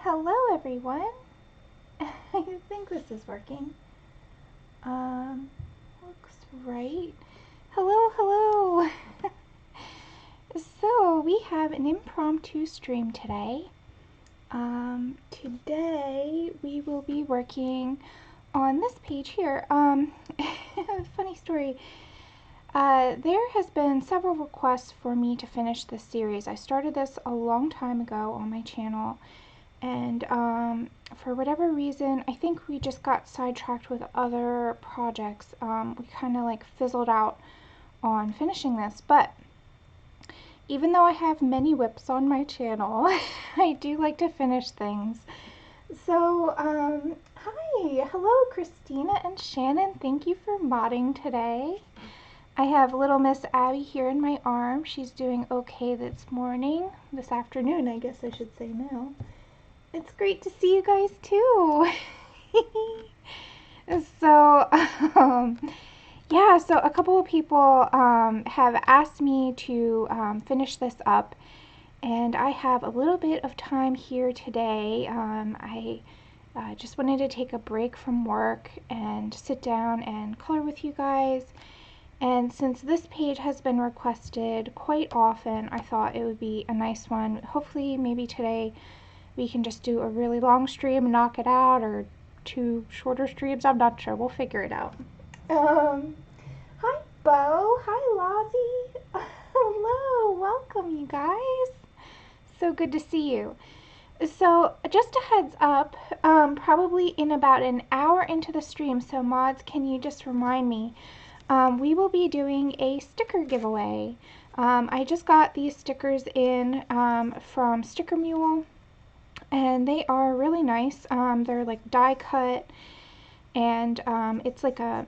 Hello everyone. I think this is working. Looks right. Hello. So we have an impromptu stream today. Today we will be working on this page here. Funny story. There has been several requests for me to finish this series. I started this a long time ago on my channel, and for whatever reason, I think we just got sidetracked with other projects. We kind of like fizzled out on finishing this, but even though I have many whips on my channel, I do like to finish things. So, hi, hello Christina and Shannon, thank you for modding today. I have little Miss Abby here in my arm. She's doing okay this afternoon, I guess I should say now. It's great to see you guys too. So, yeah, so a couple of people have asked me to finish this up, and I have a little bit of time here today. I just wanted to take a break from work and sit down and color with you guys. And since this page has been requested quite often, I thought it would be a nice one. Hopefully, maybe today we can just do a really long stream and knock it out, or 2 shorter streams. I'm not sure. We'll figure it out. Hi, Bo. Hi, Lozzie. Hello. Welcome, you guys. So good to see you. So, just a heads up, probably in about an hour into the stream, so mods, can you just remind me, we will be doing a sticker giveaway. I just got these stickers in from Sticker Mule, and they are really nice. They're like die cut, and it's like a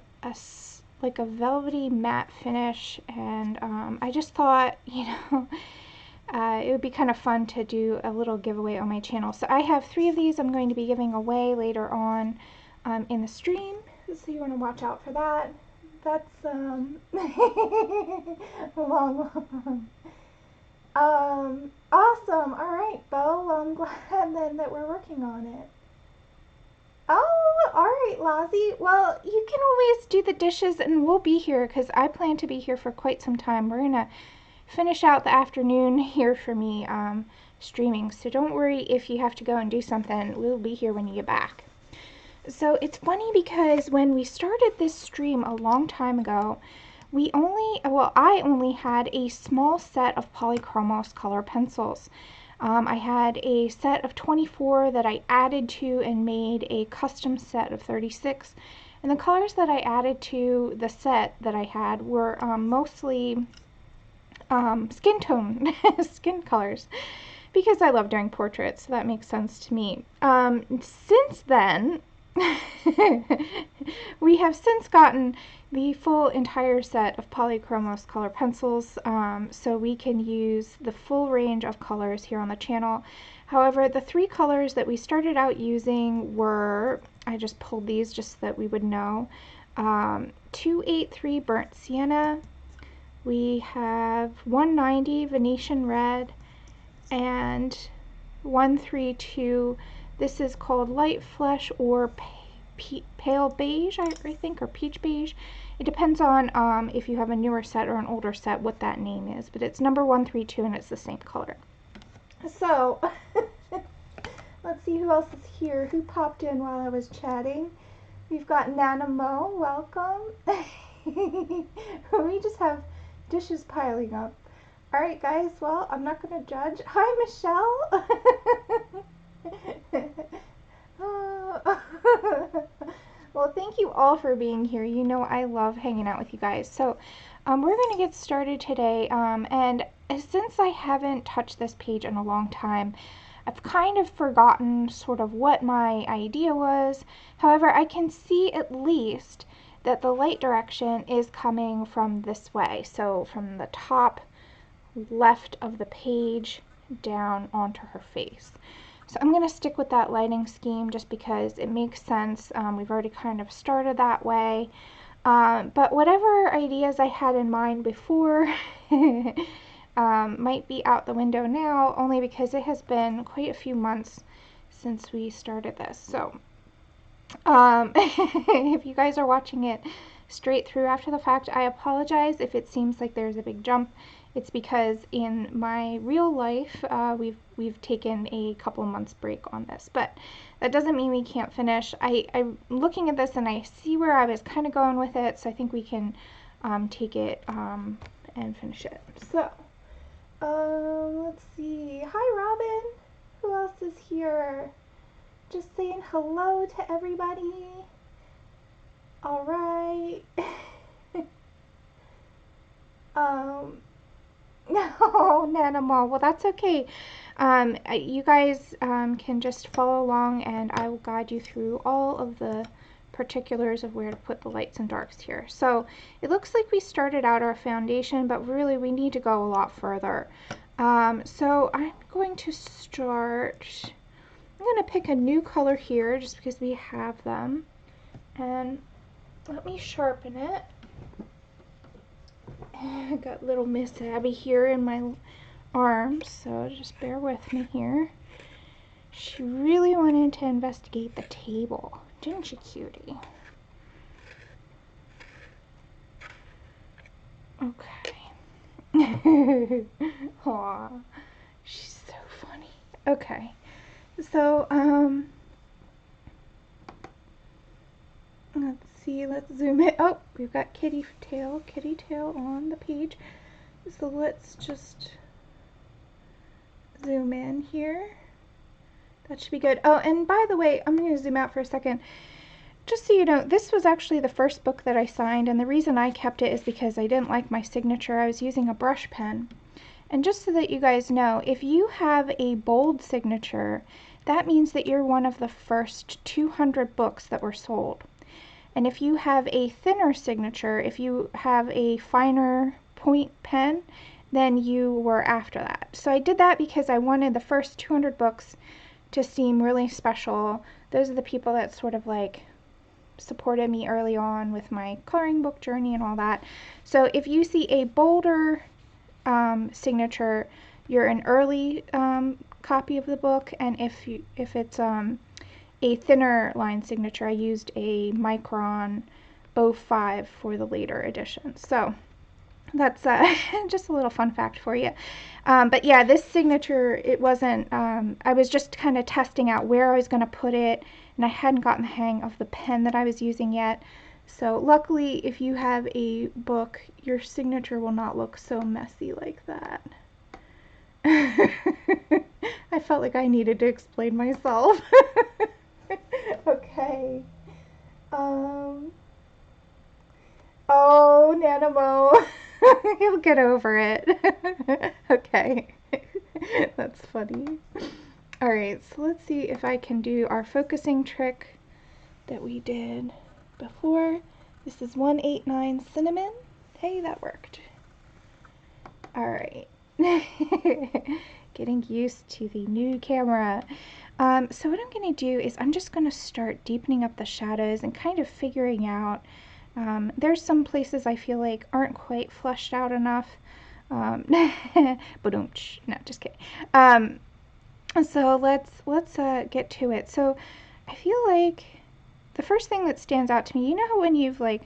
velvety matte finish, and I just thought, it would be kind of fun to do a little giveaway on my channel. So I have 3 of these I'm going to be giving away later on in the stream, so you want to watch out for that. That's long. Awesome. All right, Bo. Well, I'm glad then that we're working on it. Oh, all right, Lozzie. Well, you can always do the dishes, and we'll be here because I plan to be here for quite some time. We're gonna finish out the afternoon here for me streaming, so don't worry if you have to go and do something. We'll be here when you get back. So it's funny because when we started this stream a long time ago, I only had a small set of Polychromos Color Pencils. I had a set of 24 that I added to and made a custom set of 36. And the colors that I added to the set that I had were mostly skin tone, skin colors, because I love doing portraits, so that makes sense to me. Since then, we have since gotten the full entire set of Polychromos Color Pencils, so we can use the full range of colors here on the channel. However, the 3 colors that we started out using were, I just pulled these just so that we would know, 283 Burnt Sienna, we have 190 Venetian Red, and 132, this is called Light Flesh or Pale Beige, I think, or Peach Beige. It depends on if you have a newer set or an older set what that name is, but it's number 132 and it's the same color. So, let's see who else is here. Who popped in while I was chatting? We've got Nana Mo, welcome. We just have dishes piling up. Alright guys, well, I'm not going to judge. Hi Michelle! Well, thank you all for being here. You know I love hanging out with you guys. So, we're going to get started today, and since I haven't touched this page in a long time, I've kind of forgotten sort of what my idea was. However, I can see at least that the light direction is coming from this way, so from the top left of the page down onto her face. So I'm going to stick with that lighting scheme just because it makes sense. We've already kind of started that way. But whatever ideas I had in mind before might be out the window now, only because it has been quite a few months since we started this. So if you guys are watching it straight through after the fact, I apologize if it seems like there's a big jump. It's because in my real life, we've taken a couple months break on this, but that doesn't mean we can't finish. I'm looking at this and I see where I was kind of going with it, so I think we can take it and finish it. So, let's see. Hi, Robin. Who else is here? Just saying hello to everybody. All right. No, Nanamal. Well, that's okay. You guys can just follow along, and I will guide you through all of the particulars of where to put the lights and darks here. So it looks like we started out our foundation, but really we need to go a lot further. So I'm going to start. I'm going to pick a new color here just because we have them, and let me sharpen it. I got little Miss Abby here in my arms, so just bear with me here. She really wanted to investigate the table, didn't you, cutie? Okay. Aw, she's so funny. Okay, so let's see, let's zoom in. Oh, we've got kitty tail on the page. So let's just zoom in here. That should be good. Oh, and by the way, I'm going to zoom out for a second. Just so you know, this was actually the first book that I signed, and the reason I kept it is because I didn't like my signature. I was using a brush pen. And just so that you guys know, if you have a bold signature, that means that you're one of the first 200 books that were sold. And if you have a thinner signature, if you have a finer point pen, then you were after that. So I did that because I wanted the first 200 books to seem really special. Those are the people that sort of like supported me early on with my coloring book journey and all that. So if you see a bolder signature, you're an early copy of the book, and if it's a thinner line signature, I used a Micron 05 for the later edition. So that's just a little fun fact for you. But yeah, this signature, it wasn't, I was just kind of testing out where I was going to put it, and I hadn't gotten the hang of the pen that I was using yet. So luckily, if you have a book, your signature will not look so messy like that. I felt like I needed to explain myself. Okay. Oh, Nanamo. He'll get over it. Okay. That's funny. Alright, so let's see if I can do our focusing trick that we did before. This is 189 cinnamon. Hey, that worked. Alright. Getting used to the new camera. So what I'm going to do is I'm just going to start deepening up the shadows and kind of figuring out, there's some places I feel like aren't quite fleshed out enough. No, just kidding. So let's get to it. So I feel like the first thing that stands out to me, you know how when you've like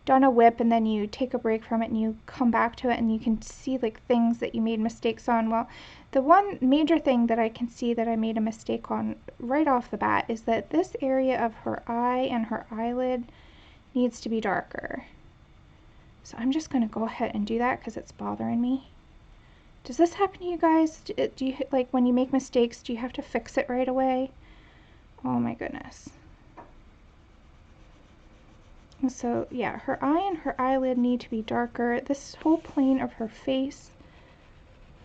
done a whip and then you take a break from it and you come back to it and you can see like things that you made mistakes on? Well, the one major thing that I can see that I made a mistake on right off the bat is that this area of her eye and her eyelid needs to be darker. So I'm just going to go ahead and do that because it's bothering me. Does this happen to you guys? Do you, like, when you make mistakes, do you have to fix it right away? Oh my goodness. So yeah, her eye and her eyelid need to be darker. This whole plane of her face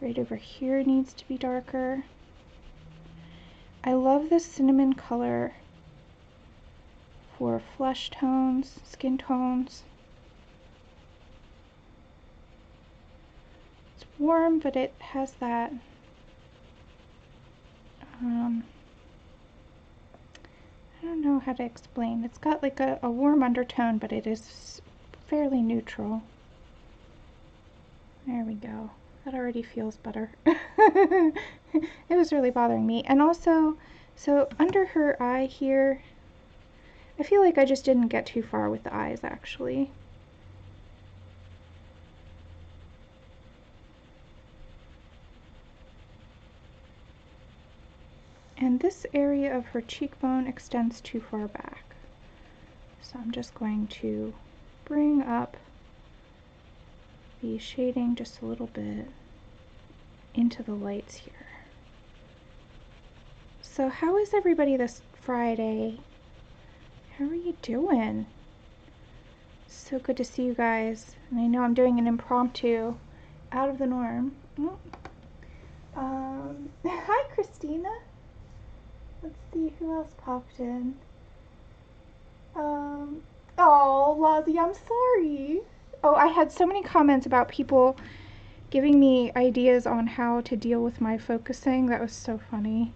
right over here needs to be darker. I love this cinnamon color for flesh tones, skin tones. It's warm, but it has that I don't know how to explain. It's got like a warm undertone, but it is fairly neutral. There we go. That already feels better. It was really bothering me. And also So under her eye here, I feel like I just didn't get too far with the eyes actually. And this area of her cheekbone extends too far back. So I'm just going to bring up the shading just a little bit into the lights here. So how is everybody this Friday? How are you doing? So good to see you guys. And I know I'm doing an impromptu, out of the norm. Hi Christina. Let's see who else popped in. Oh, Lozzie, I'm sorry. Oh, I had so many comments about people giving me ideas on how to deal with my focusing. That was so funny.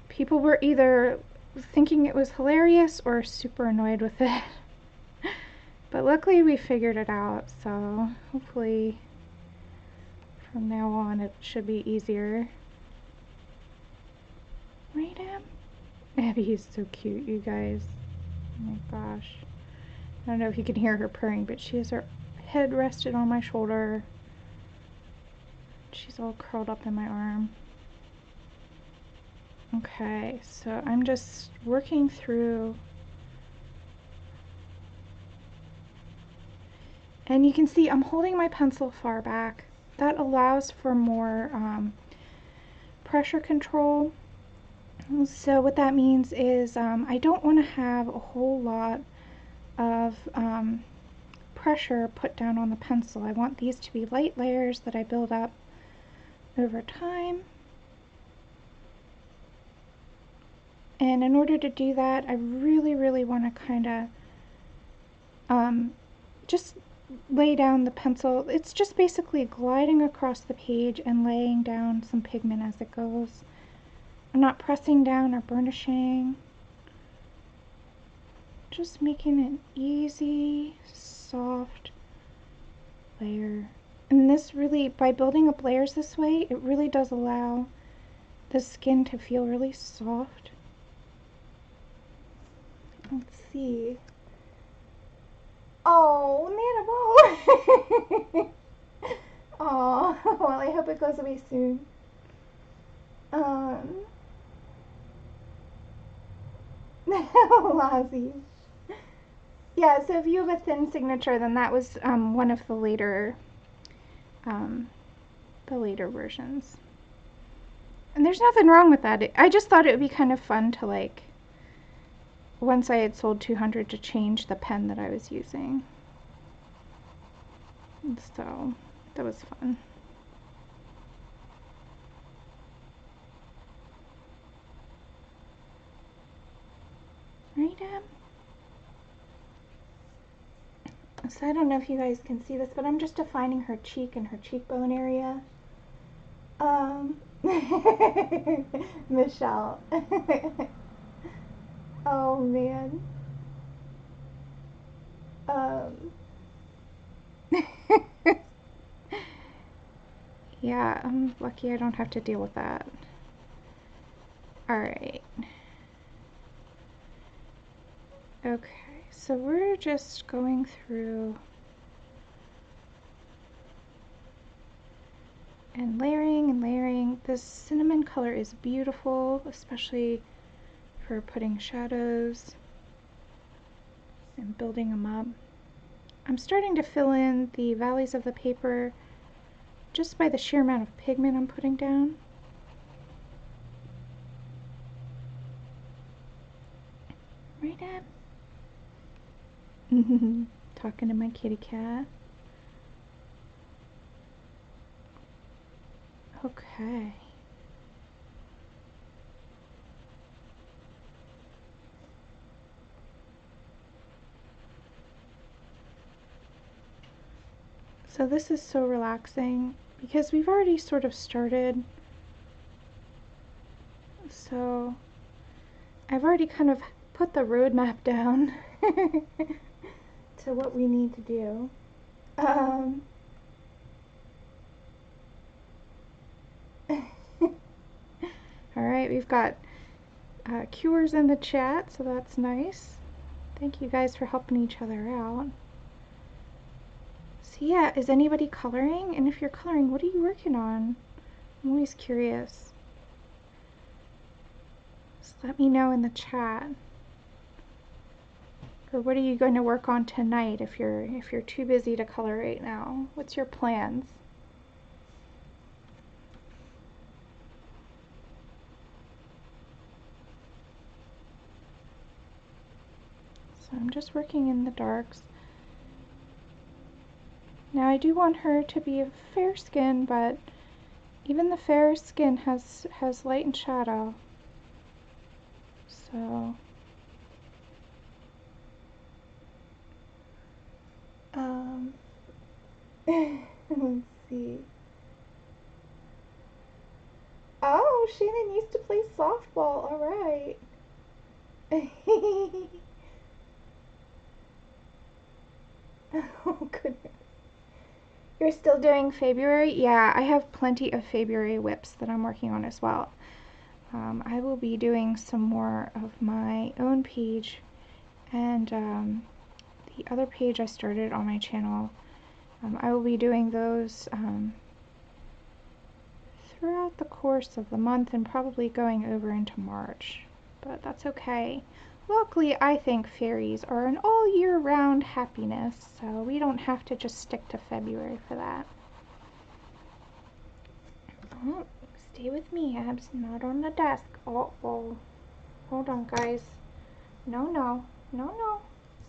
People were either thinking it was hilarious or super annoyed with it. But luckily we figured it out, so hopefully from now on it should be easier. Right, Em? Abby is so cute, you guys. Oh my gosh. I don't know if you can hear her purring, but she has her head rested on my shoulder. She's all curled up in my arm. Okay, so I'm just working through. And you can see I'm holding my pencil far back. That allows for more pressure control. So what that means is I don't want to have a whole lot of pressure put down on the pencil. I want these to be light layers that I build up over time. And in order to do that, I really want to kind of just lay down the pencil. It's just basically gliding across the page and laying down some pigment as it goes. I'm not pressing down or burnishing. Just making an easy, soft layer. And this really, by building up layers this way, it really does allow the skin to feel really soft. Let's see. Oh, Nannabelle! Oh, well, I hope it goes away soon. Lozzie. Yeah, so if you have a thin signature, then that was one of the later versions. And there's nothing wrong with that. I just thought it would be kind of fun to, like, once I had sold 200, to change the pen that I was using. And so that was fun. Right, Em? So I don't know if you guys can see this, but I'm just defining her cheek and her cheekbone area. Michelle. Oh man. Yeah, I'm lucky I don't have to deal with that. Alright. Okay, so we're just going through and layering and layering. This cinnamon color is beautiful, especially for putting shadows and building them up. I'm starting to fill in the valleys of the paper just by the sheer amount of pigment I'm putting down. Right, Ab? Talking to my kitty cat. Okay. So this is so relaxing because we've already sort of started. So I've already kind of put the roadmap down to what we need to do. Alright, we've got cures in the chat, so that's nice. Thank you guys for helping each other out. So yeah, is anybody coloring? And if you're coloring, what are you working on? I'm always curious. Just let me know in the chat. Or what are you going to work on tonight if you're too busy to color right now? What's your plans? So I'm just working in the darks. Now I do want her to be a fair skin, but even the fair skin has light and shadow. So let's see. Oh, Shannon used to play softball. All right. Oh, goodness. You're still doing February? Yeah, I have plenty of February whips that I'm working on as well. I will be doing some more of my own page and the other page I started on my channel. I will be doing those throughout the course of the month and probably going over into March, but that's okay. Luckily, I think fairies are an all-year-round happiness, so we don't have to just stick to February for that. Oh, stay with me, Abs. Not on the desk. Oh, hold on, guys. No.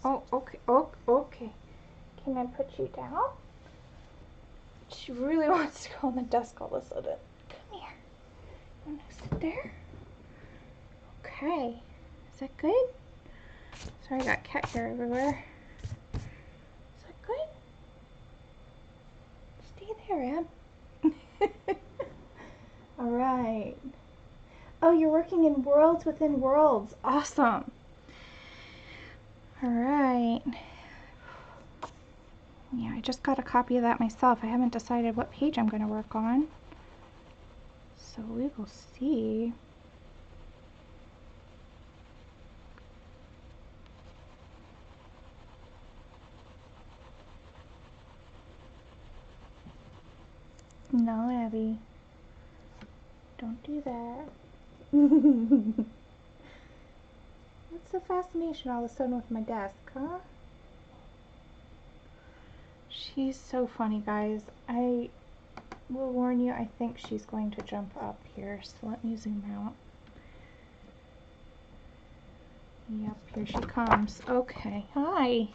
Oh, okay. Oh, okay. Can I put you down? She really wants to go on the desk all of a sudden. Come here. You want to sit there? Okay. Is that good? Sorry, I got cat hair everywhere. Is that good? Stay there, Ab. Alright. Oh, you're working in worlds within worlds. Awesome. Alright. Yeah, I just got a copy of that myself. I haven't decided what page I'm going to work on. So we will see. No, Abby. Don't do that. What's the fascination all of a sudden with my desk, huh? She's so funny, guys. I will warn you, I think she's going to jump up here, so let me zoom out. Yep, here she comes. Okay, hi.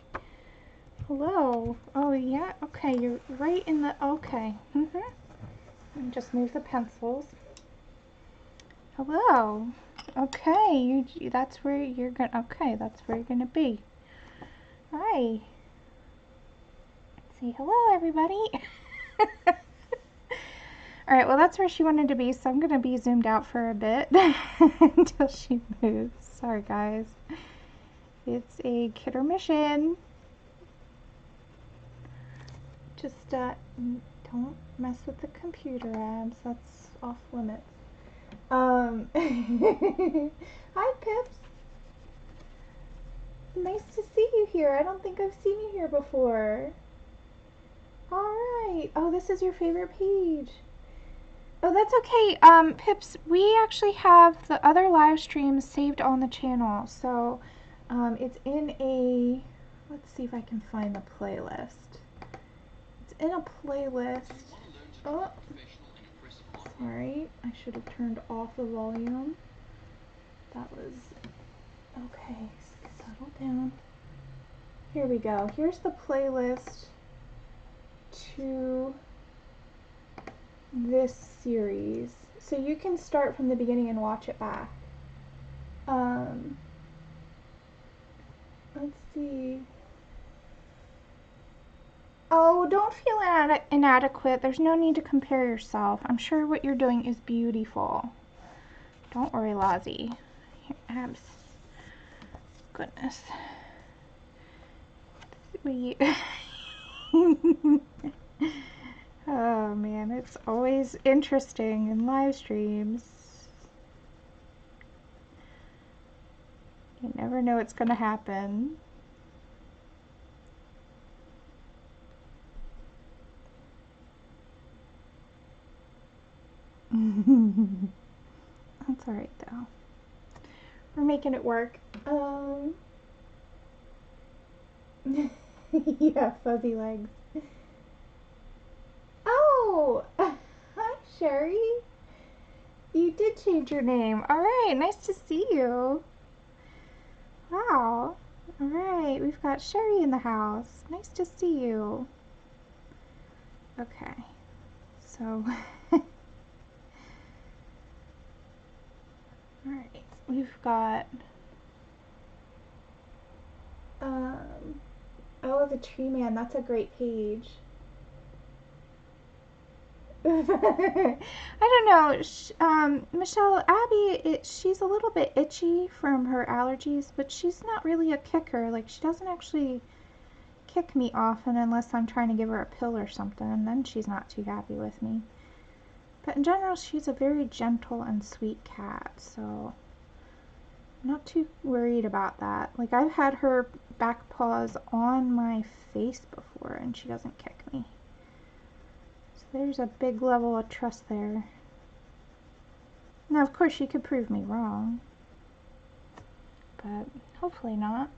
Hello. Oh, yeah, okay, you're right in the, okay. And just move the pencils. Hello. Okay, that's where you're gonna, okay, that's where you're gonna be. Hi. Say hello, everybody. Alright, well that's where she wanted to be, so I'm gonna be zoomed out for a bit until she moves. Sorry, guys. It's a kid or mission. Just don't mess with the computer, Abs. That's off limits. Hi, Pips. Nice to see you here. I don't think I've seen you here before. Alright. Oh, this is your favorite page. Oh, that's okay. Pips, we actually have the other live streams saved on the channel. So, it's in a, let's see if I can find the playlist. It's in a playlist. Oh, sorry. I should have turned off the volume. That was, okay, settle down. Here we go. Here's the playlist to this series. So you can start from the beginning and watch it back. Let's see. Oh, don't feel inadequate. There's no need to compare yourself. I'm sure what you're doing is beautiful. Don't worry, Lozzie. Here, Abs. Goodness. Oh man, it's always interesting in live streams. You never know what's going to happen. That's alright though. We're making it work. Yeah, fuzzy legs. Oh! Hi, Sherry. You did change your name. Alright, nice to see you. Wow. Alright, we've got Sherry in the house. Nice to see you. Okay, so alright, we've got oh, the Tree Man, that's a great page. I don't know, Michelle, Abby, she's a little bit itchy from her allergies, but she's not really a kicker. Like, she doesn't actually kick me often unless I'm trying to give her a pill or something, and then she's not too happy with me. But in general, she's a very gentle and sweet cat, so I'm not too worried about that. Like, I've had her back paws on my face before, and she doesn't kick me. So there's a big level of trust there. Now, of course, she could prove me wrong, but hopefully not.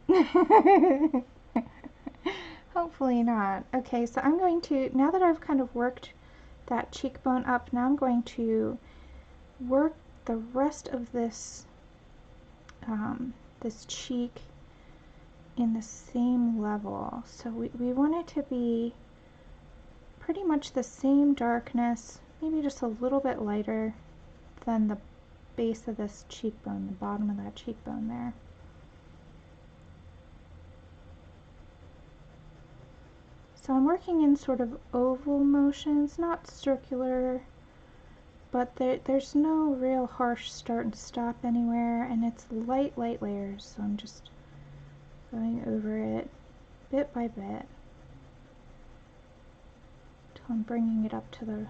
Hopefully not. Okay, so I'm going to, now that I've kind of worked that cheekbone up, now I'm going to work the rest of this this cheek in the same level. So we want it to be pretty much the same darkness, maybe just a little bit lighter than the base of this cheekbone, the bottom of that cheekbone there. So I'm working in sort of oval motions, not circular, but there's no real harsh start and stop anywhere, and it's light layers, so I'm just going over it bit by bit until I'm bringing it up to the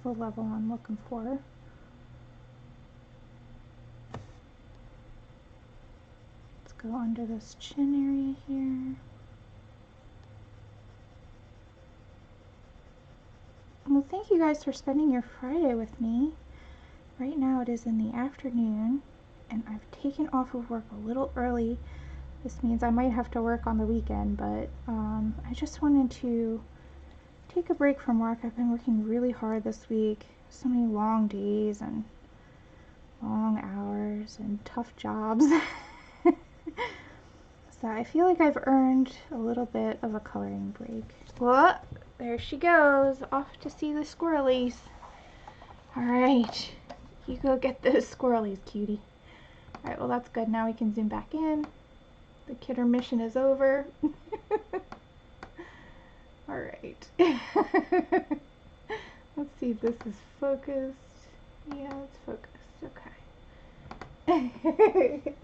level I'm looking for. Let's go under this chin area here. Well, thank you guys for spending your Friday with me. Right now it is in the afternoon, and I've taken off of work a little early. This means I might have to work on the weekend, but I just wanted to take a break from work. I've been working really hard this week. So many long days and long hours and tough jobs. So I feel like I've earned a little bit of a coloring break. Well, there she goes, off to see the squirrelies. Alright, you go get those squirrelies, cutie. Alright, well that's good. Now we can zoom back in. The kidder mission is over. Alright. Let's see if this is focused. Yeah, it's focused. Okay.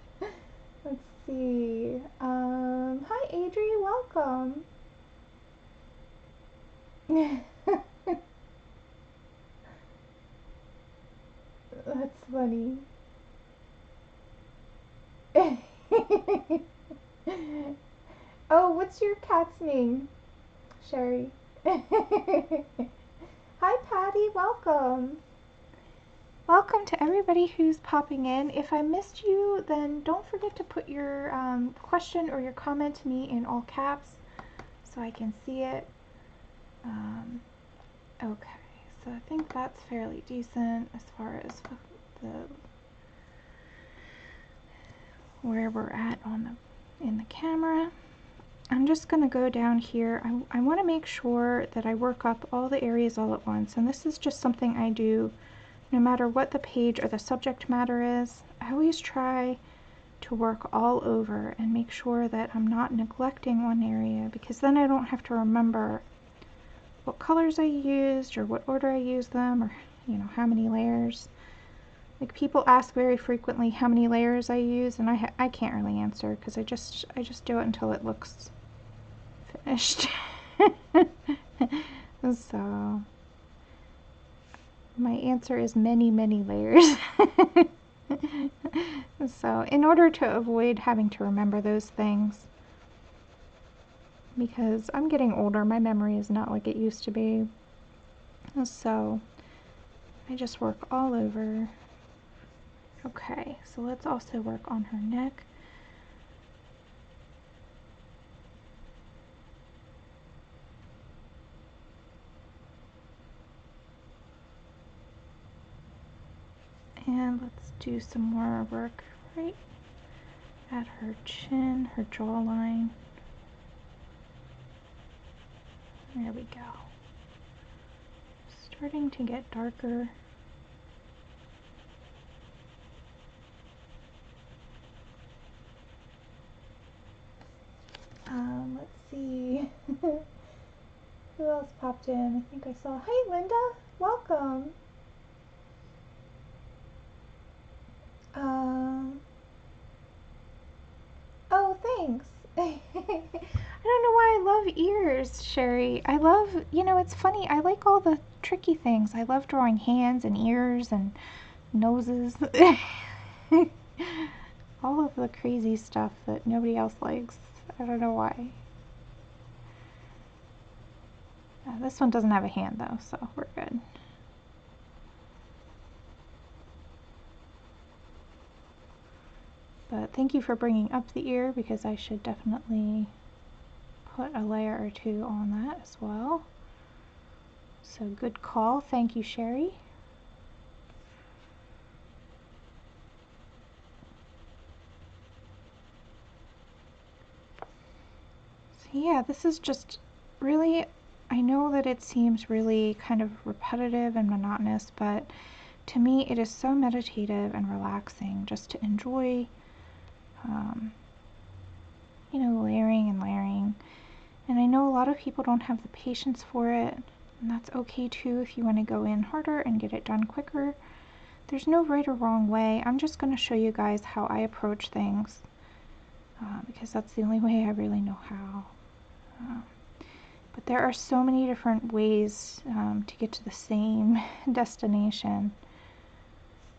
Let's see. Hi Adri, welcome. That's funny. Oh, what's your cat's name, Sherry? Hi Patty, welcome. Welcome to everybody who's popping in. If I missed you, then don't forget to put your question or your comment to me in all caps so I can see it. Okay, so I think that's fairly decent as far as where we're at in the camera. I'm just going to go down here. I want to make sure that I work up all the areas all at once, and this is just something I do no matter what the page or the subject matter is. I always try to work all over and make sure that I'm not neglecting one area, because then I don't have to remember what colors I used or what order I used them, or how many layers. Like, people ask very frequently how many layers I use, and I can't really answer because I just do it until it looks finished. So my answer is many layers. So in order to avoid having to remember those things, because I'm getting older, my memory is not like it used to be. So I just work all over. Okay, so let's also work on her neck. And let's do some more work right at her chin, her jawline. There we go. Starting to get darker. Let's see. Who else popped in? I think I saw. Hey, Linda, welcome. Oh, thanks. I don't know why I love ears, Sherry. I love, it's funny. I like all the tricky things. I love drawing hands and ears and noses. All of the crazy stuff that nobody else likes. I don't know why. This one doesn't have a hand though, so we're good. But thank you for bringing up the ear, because I should definitely put a layer or two on that as well. So good call. Thank you, Sherry. So yeah, this is just really, I know that it seems really kind of repetitive and monotonous, but to me it is so meditative and relaxing just to enjoy layering and layering. And I know a lot of people don't have the patience for it, and that's okay too if you want to go in harder and get it done quicker. There's no right or wrong way. I'm just going to show you guys how I approach things, because that's the only way I really know how. But there are so many different ways to get to the same destination.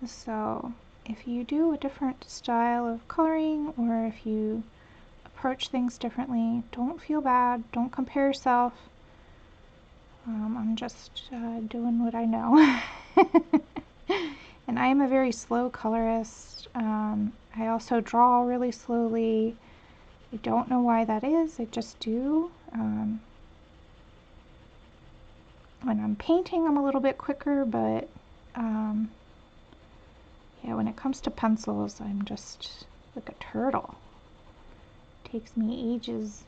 So if you do a different style of coloring, or if you approach things differently, don't feel bad, don't compare yourself. I'm just doing what I know. And I am a very slow colorist. I also draw really slowly. I don't know why that is, I just do. When I'm painting, I'm a little bit quicker, but yeah, when it comes to pencils, I'm just like a turtle. It takes me ages.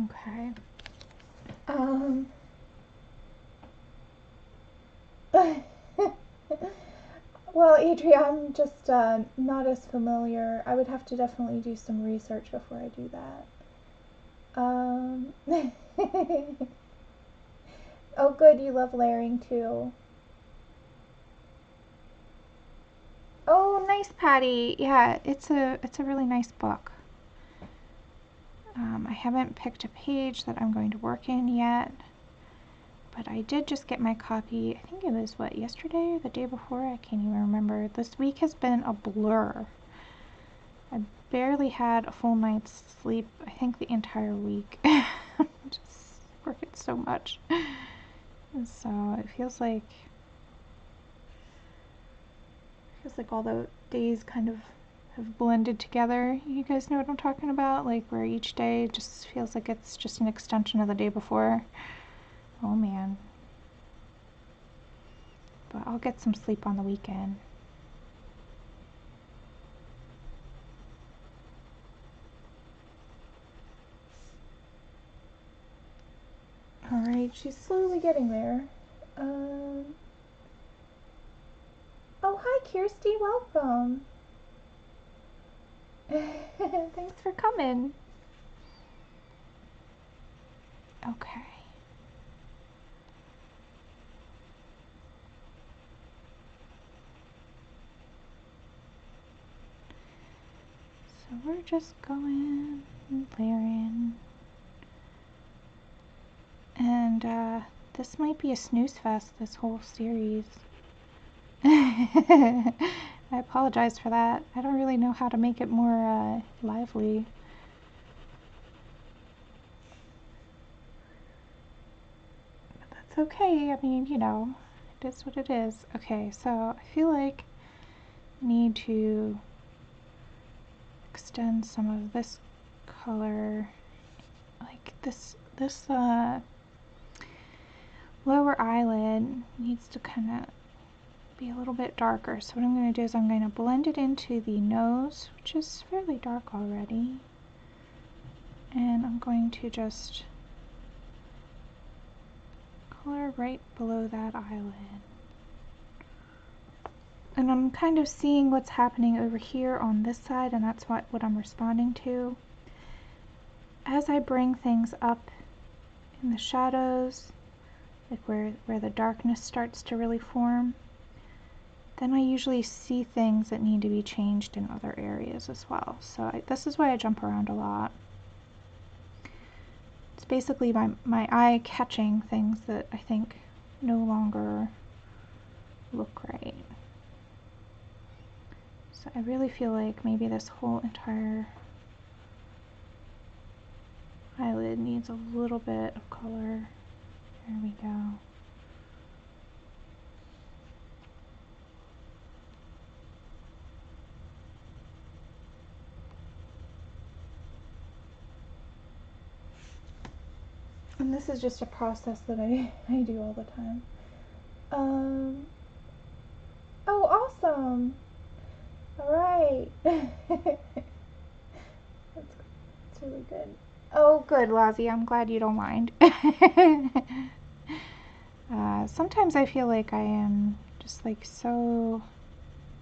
Okay. Well, Adria, I'm just not as familiar. I would have to definitely do some research before I do that. Oh, good, you love layering too. Oh, nice, Patty. Yeah, it's a really nice book. I haven't picked a page that I'm going to work in yet, but I did just get my copy. I think it was, what, yesterday or the day before? I can't even remember. This week has been a blur. I barely had a full night's sleep, I think the entire week. Just working so much. And so it feels like all the days kind of have blended together. You guys know what I'm talking about? Like where each day just feels like it's just an extension of the day before. Oh man. But I'll get some sleep on the weekend. Alright, she's slowly getting there. Oh, hi Kirsty, welcome. Thanks for coming. Okay. So we're just going and layering. and this might be a snooze fest, this whole series. I apologize for that. I don't really know how to make it more lively. But that's okay. I mean, you know, it is what it is. Okay, so I feel like I need to extend some of this color, like this lower eyelid needs to kind of be a little bit darker. So what I'm going to do is I'm going to blend it into the nose, which is fairly dark already, and I'm going to just color right below that eyelid. And I'm kind of seeing what's happening over here on this side, and that's what I'm responding to. As I bring things up in the shadows, like where the darkness starts to really form, then I usually see things that need to be changed in other areas as well. So this is why I jump around a lot. It's basically my eye catching things that I think no longer look right. So I really feel like maybe this whole entire eyelid needs a little bit of color. There we go. And this is just a process that I do all the time. Oh, awesome! Alright. That's really good. Oh, good, Lozzie. I'm glad you don't mind. Sometimes I feel like I am just like so,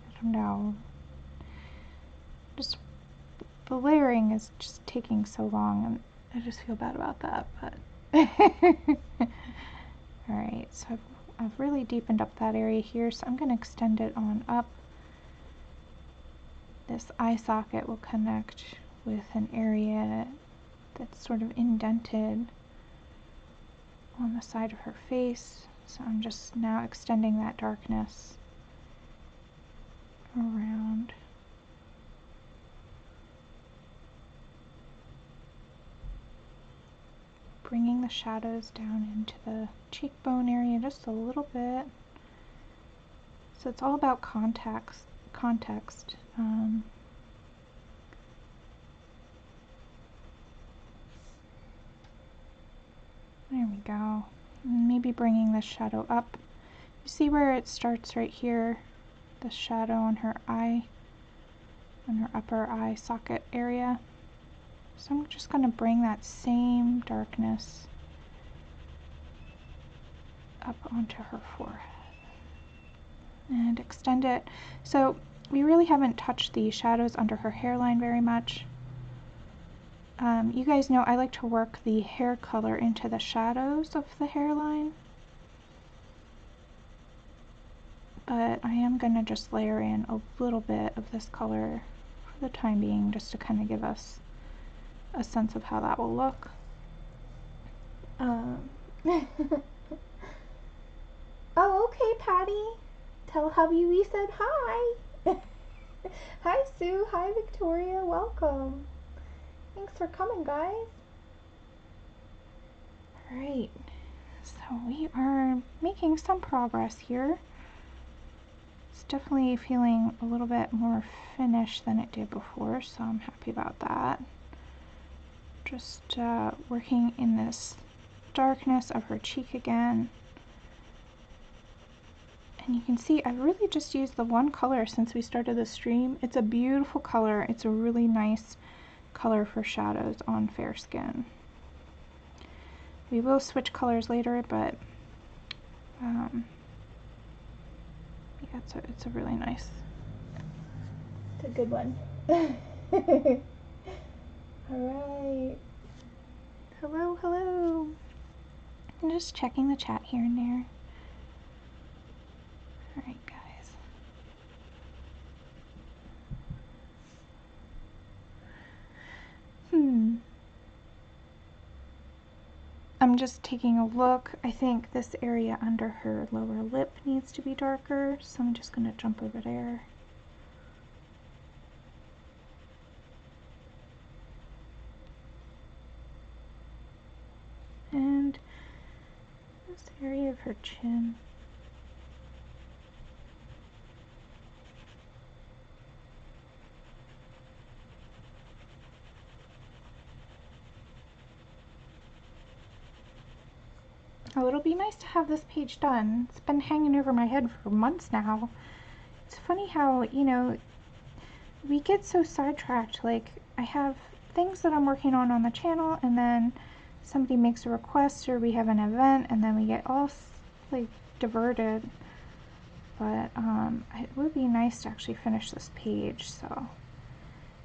I don't know, just the layering is just taking so long, and I just feel bad about that, but alright, so I've really deepened up that area here, so I'm going to extend it on up. This eye socket will connect with an area that's sort of indented on the side of her face, so I'm just now extending that darkness around. Bringing the shadows down into the cheekbone area just a little bit. So it's all about context. There we go. And maybe bringing this shadow up. You see where it starts right here? The shadow on her eye, on her upper eye socket area. So I'm just going to bring that same darkness up onto her forehead and extend it. So we really haven't touched the shadows under her hairline very much. You guys know I like to work the hair color into the shadows of the hairline, but I am going to just layer in a little bit of this color for the time being, just to kind of give us a sense of how that will look. Oh, okay, Patty. Tell hubby we said hi. Hi, Sue. Hi, Victoria. Welcome. Thanks for coming, guys. Alright, so we are making some progress here. It's definitely feeling a little bit more finished than it did before, so I'm happy about that. Just working in this darkness of her cheek again. And you can see I've really just used the one color since we started the stream. It's a beautiful color. It's a really nice color for shadows on fair skin. We will switch colors later, but yeah, it's a really nice, it's a good one. Alright. Hello, hello. I'm just checking the chat here and there. Alright, guys. I'm I'm just taking a look. I think this area under her lower lip needs to be darker, so I'm just going to jump over there. And this area of her chin. Oh, it'll be nice to have this page done. It's been hanging over my head for months now. It's funny how, you know, we get so sidetracked. Like, I have things that I'm working on the channel, and then somebody makes a request or we have an event, and then we get all like diverted. But it would be nice to actually finish this page, so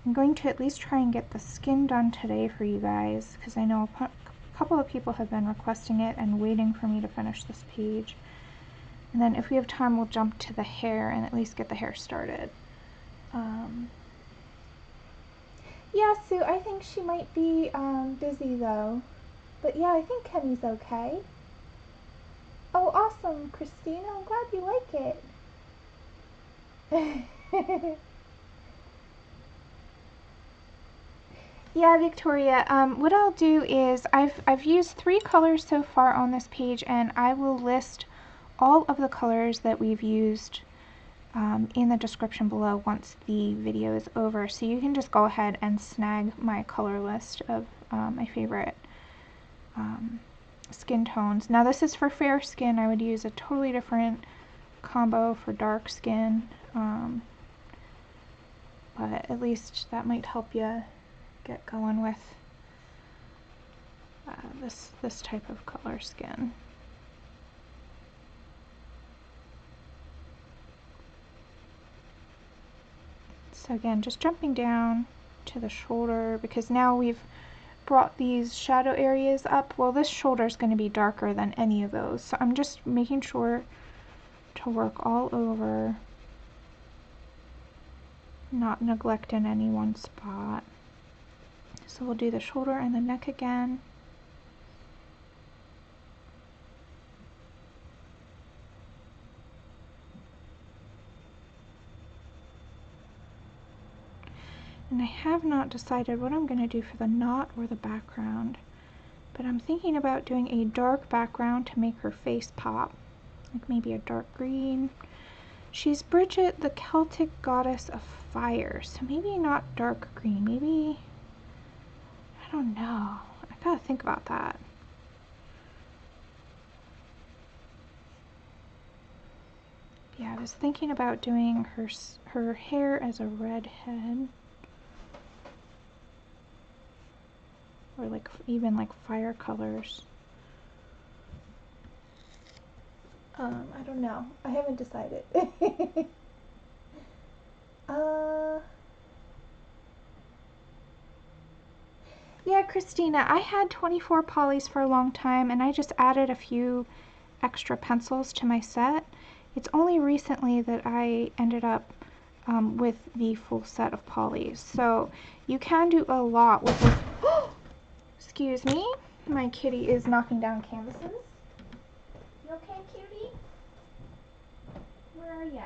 I'm going to at least try and get the skin done today for you guys, because I know a couple of people have been requesting it and waiting for me to finish this page. And then if we have time, we'll jump to the hair and at least get the hair started. Yeah, Sue, I think she might be busy though. But yeah, I think Kenny's okay. Oh, awesome, Christina. I'm glad you like it. Yeah, Victoria, what I'll do is I've used 3 colors so far on this page, and I will list all of the colors that we've used in the description below once the video is over. So you can just go ahead and snag my color list of my favorite skin tones. Now this is for fair skin. I would use a totally different combo for dark skin, but at least that might help you get going with this type of color skin. So again, just jumping down to the shoulder, because now we've brought these shadow areas up. Well, this shoulder is going to be darker than any of those, so I'm just making sure to work all over, not neglecting any one spot. So we'll do the shoulder and the neck again. And I have not decided what I'm going to do for the knot or the background, but I'm thinking about doing a dark background to make her face pop, like maybe a dark green. She's Bridget, the Celtic goddess of fire, so maybe not dark green, maybe, I don't know, I gotta think about that. Yeah, I was thinking about doing her hair as a redhead, or like even like fire colors. I don't know. I haven't decided. Yeah, Christina, I had 24 polys for a long time, and I just added a few extra pencils to my set. It's only recently that I ended up with the full set of polys. So you can do a lot with this. Excuse me, my kitty is knocking down canvases. You okay, cutie? Where are you?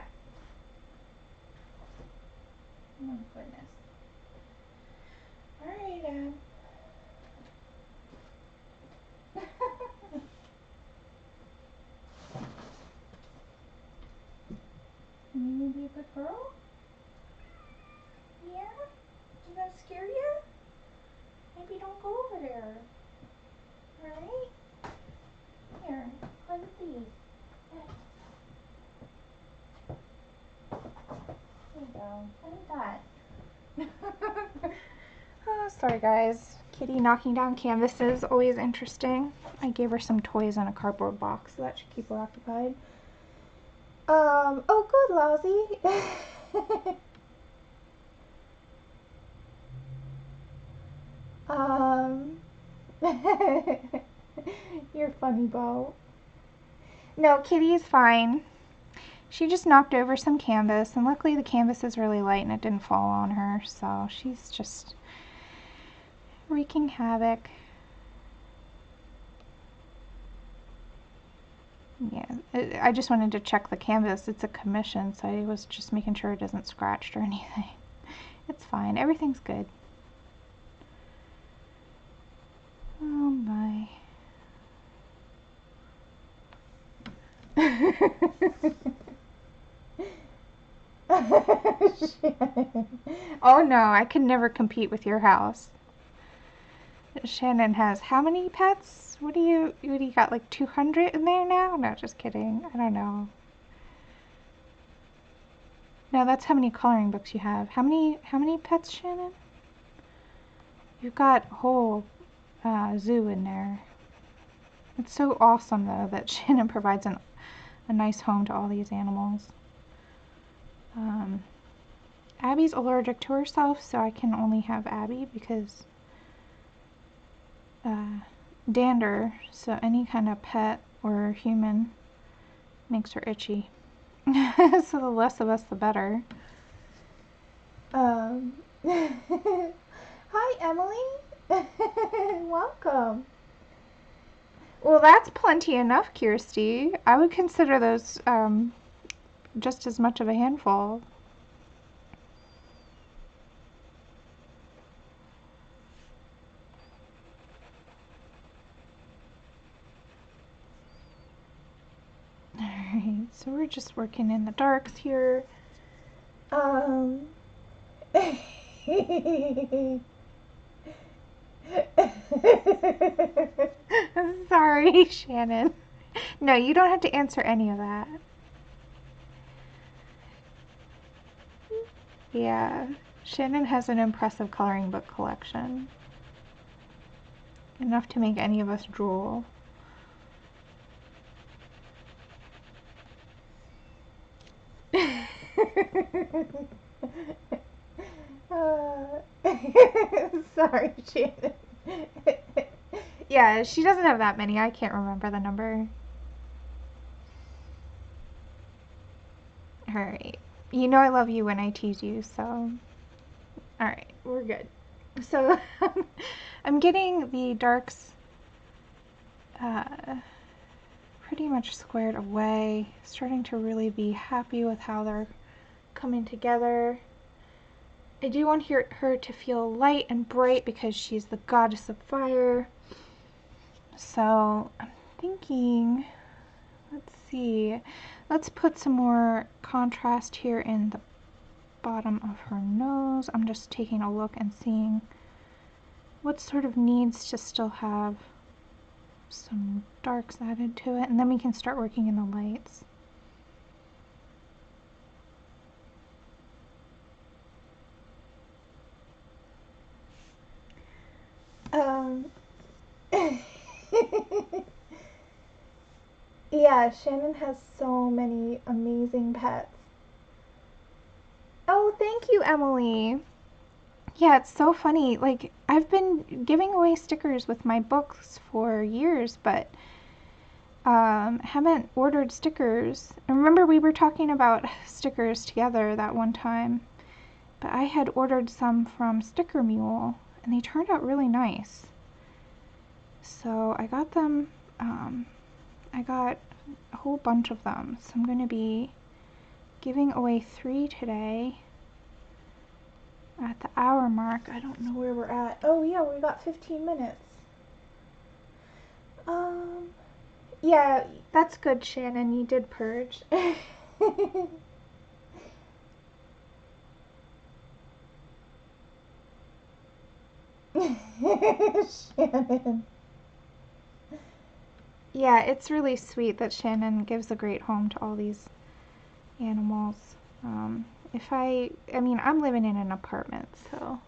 Oh my goodness. Alright, Can you be a good girl? Yeah? Did that scare you? Maybe don't go over there. Alright? Here, play with these. There you go. Play with that. Oh, sorry guys. Kitty knocking down canvases, always interesting. I gave her some toys in a cardboard box, so that should keep her occupied. Oh good, Lousy. You're funny, Bo. No, Kitty is fine. She just knocked over some canvas, and luckily the canvas is really light and it didn't fall on her, so she's just wreaking havoc. I just wanted to check the canvas. It's a commission, so I was just making sure it isn't scratched or anything. It's fine. Everything's good. Oh my. Oh no, I can never compete with your house. Shannon has how many pets? What do you got, like 200 in there now? No, just kidding. I don't know. No, that's how many coloring books you have. How many pets, Shannon? You've got a whole zoo in there. It's so awesome though that Shannon provides a nice home to all these animals. Abby's allergic to herself, so I can only have Abby because dander, so any kind of pet or human makes her itchy. So the less of us, the better. Hi, Emily. Welcome. Well, that's plenty enough, Kirsty. I would consider those just as much of a handful. Alright, so we're just working in the darks here. Sorry, Shannon. No, you don't have to answer any of that. Yeah, Shannon has an impressive coloring book collection. Enough to make any of us drool. Sorry, Shannon. Yeah, she doesn't have that many. I can't remember the number. Alright. You know I love you when I tease you, so... Alright, we're good. So, I'm getting the darks pretty much squared away. Starting to really be happy with how they're coming together. I do want her to feel light and bright because she's the goddess of fire. So I'm thinking, let's see, let's put some more contrast here in the bottom of her nose. I'm just taking a look and seeing what sort of needs to still have some darks added to it, and then we can start working in the lights. Yeah, Shannon has so many amazing pets. Oh, thank you, Emily. Yeah, it's so funny. Like, I've been giving away stickers with my books for years, but haven't ordered stickers. I remember we were talking about stickers together that one time, but I had ordered some from Sticker Mule, and they turned out really nice. So I got them, I got a whole bunch of them, so I'm going to be giving away 3 today at the hour mark. I don't know where we're at. Oh yeah, we got 15 minutes. Yeah, that's good, Shannon. You did purge. Shannon. Yeah, it's really sweet that Shannon gives a great home to all these animals. I mean, I'm living in an apartment, so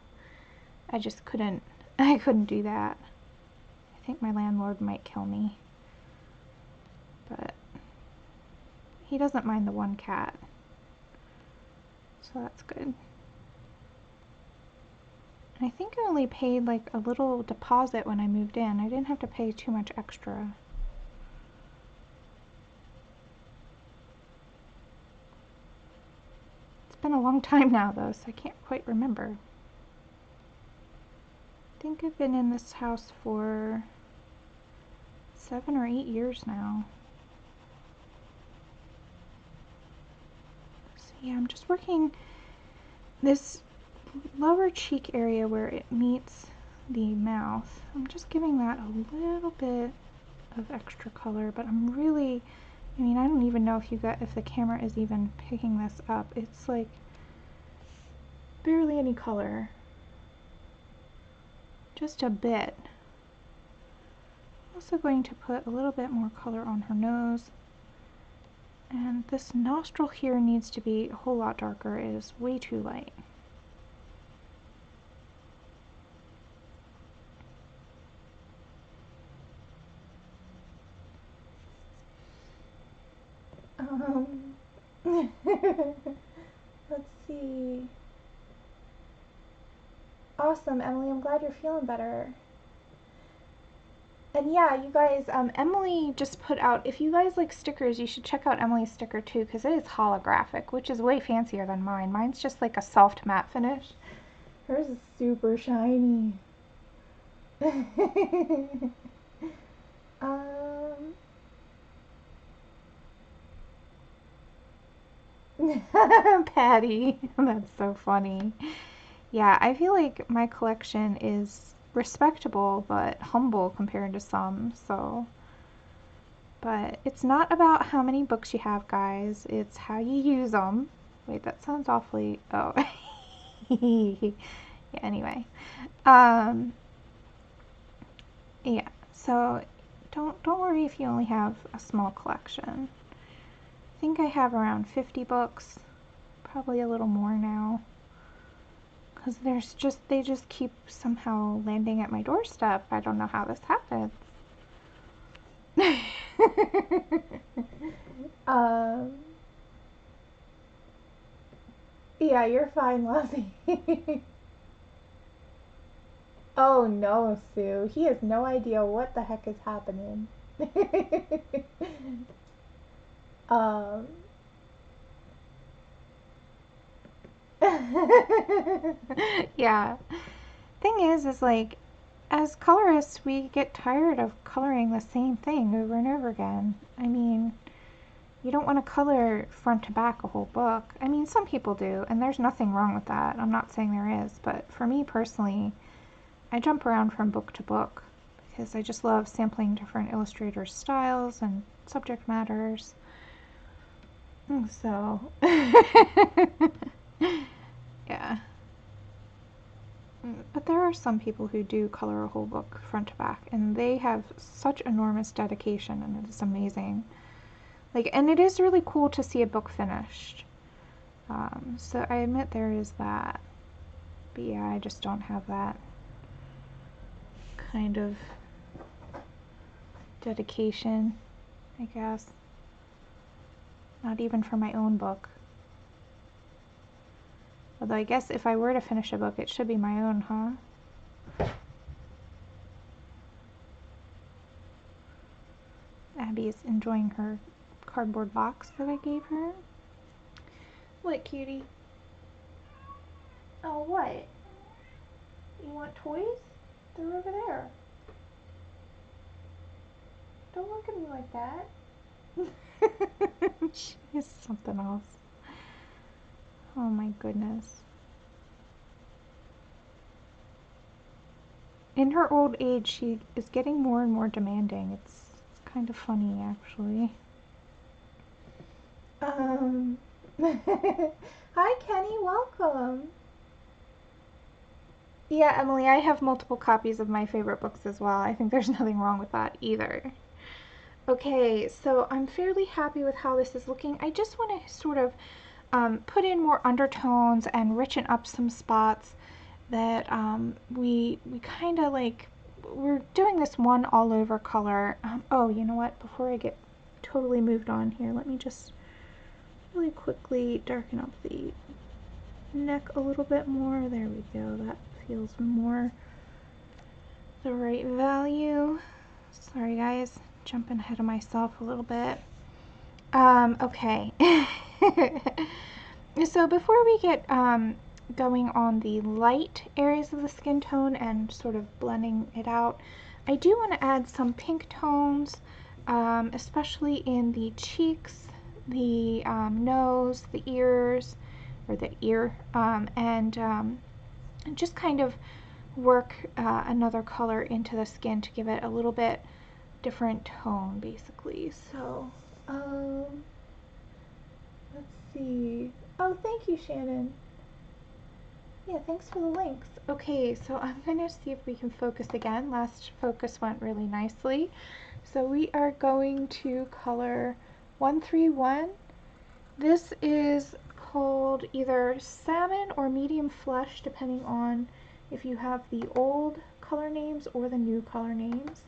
I just couldn't do that. I think my landlord might kill me. But he doesn't mind the one cat. So that's good. And I think I only paid like a little deposit when I moved in. I didn't have to pay too much extra. It's been a long time now though, so I can't quite remember. I think I've been in this house for 7 or 8 years now. yeah, I'm just working this lower cheek area where it meets the mouth. I'm just giving that a little bit of extra color, but I'm really, I mean, I don't even know if the camera is even picking this up. It's like barely any color. Just a bit. I'm also going to put a little bit more color on her nose. And this nostril here needs to be a whole lot darker. It is way too light. Let's see. Awesome, Emily. I'm glad you're feeling better. And yeah, you guys, Emily just put out, if you guys like stickers, you should check out Emily's sticker too, because it is holographic, which is way fancier than mine. Mine's just like a soft matte finish. Hers is super shiny. Patty, that's so funny. Yeah, I feel like my collection is respectable but humble compared to some, so. But it's not about how many books you have, guys. It's how you use them. Wait, that sounds awfully. Oh. Yeah, anyway. Yeah, so don't worry if you only have a small collection. I think I have around 50 books, probably a little more now. Because they just keep somehow landing at my doorstep. I don't know how this happens. Yeah, you're fine, Lozzie. Oh no, Sue. He has no idea what the heck is happening. um. Yeah. Thing is like, as colorists, we get tired of coloring the same thing over and over again. I mean, you don't want to color front to back a whole book. I mean, some people do, and there's nothing wrong with that. I'm not saying there is, but for me personally, I jump around from book to book because I just love sampling different illustrators' styles and subject matters. So, yeah. But there are some people who do color a whole book front to back, and they have such enormous dedication, and it is amazing. Like, and it is really cool to see a book finished. So I admit there is that. But yeah, I just don't have that kind of dedication, I guess. Not even for my own book. Although I guess if I were to finish a book, it should be my own, huh? Abby's enjoying her cardboard box that I gave her. What, cutie? Oh, what? You want toys? They're over there. Don't look at me like that. She is something else. Oh my goodness. In her old age, she is getting more and more demanding. It's kind of funny, actually. Hi, Kenny. Welcome. Yeah, Emily, I have multiple copies of my favorite books as well. I think there's nothing wrong with that either. Okay, so I'm fairly happy with how this is looking. I just want to sort of put in more undertones and richen up some spots that we kind of like, we're doing this one all over color. Oh, you know what? Before I get totally moved on here, let me just really quickly darken up the neck a little bit more. There we go. That feels more the right value. Sorry guys, jumping ahead of myself a little bit. Okay. So before we get going on the light areas of the skin tone and sort of blending it out, I do want to add some pink tones, especially in the cheeks the nose, the ears, or the ear, and just kind of work another color into the skin to give it a little bit different tone, basically. So, let's see. Oh, thank you, Shannon. Yeah, thanks for the links. Okay, so I'm going to see if we can focus again. Last focus went really nicely. So we are going to color 131. This is called either salmon or medium flesh, depending on if you have the old color names or the new color names.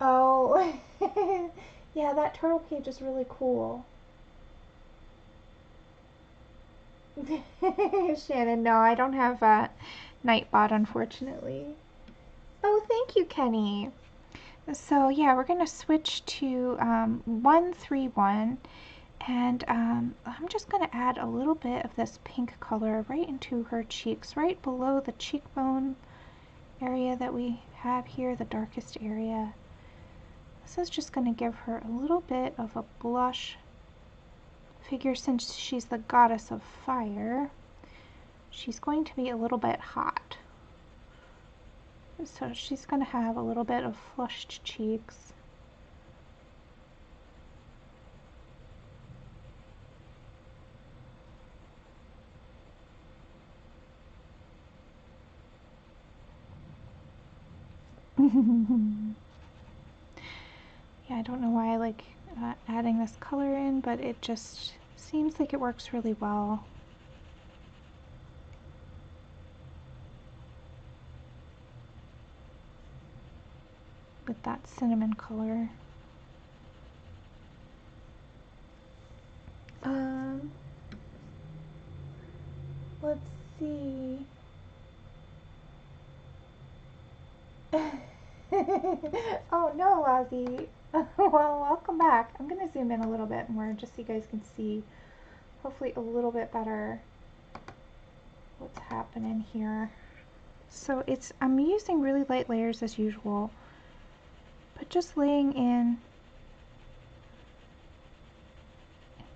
Oh, yeah, that turtle page is really cool. Shannon, no, I don't have a Nightbot, unfortunately. Oh, thank you, Kenny. So yeah, we're going to switch to 131, and I'm just going to add a little bit of this pink color right into her cheeks, right below the cheekbone area that we have here, the darkest area. This is just going to give her a little bit of a blush. Figure since she's the goddess of fire, she's going to be a little bit hot. So she's going to have a little bit of flushed cheeks. Yeah, I don't know why I like adding this color in, but it just seems like it works really well. With that cinnamon color. Let's see. Oh no, Ozzy. Well, welcome back. I'm going to zoom in a little bit more just so you guys can see, hopefully a little bit better, what's happening here. So I'm using really light layers as usual, but just laying in,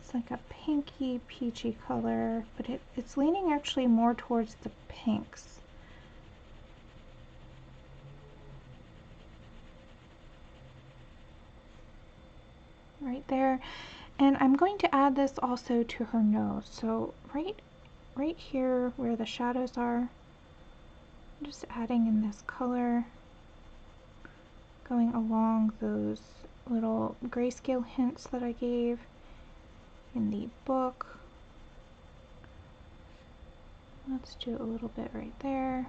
it's like a pinky peachy color, but it's leaning actually more towards the pinks. Right there. And I'm going to add this also to her nose. So right here where the shadows are, I'm just adding in this color, going along those little grayscale hints that I gave in the book. Let's do a little bit right there.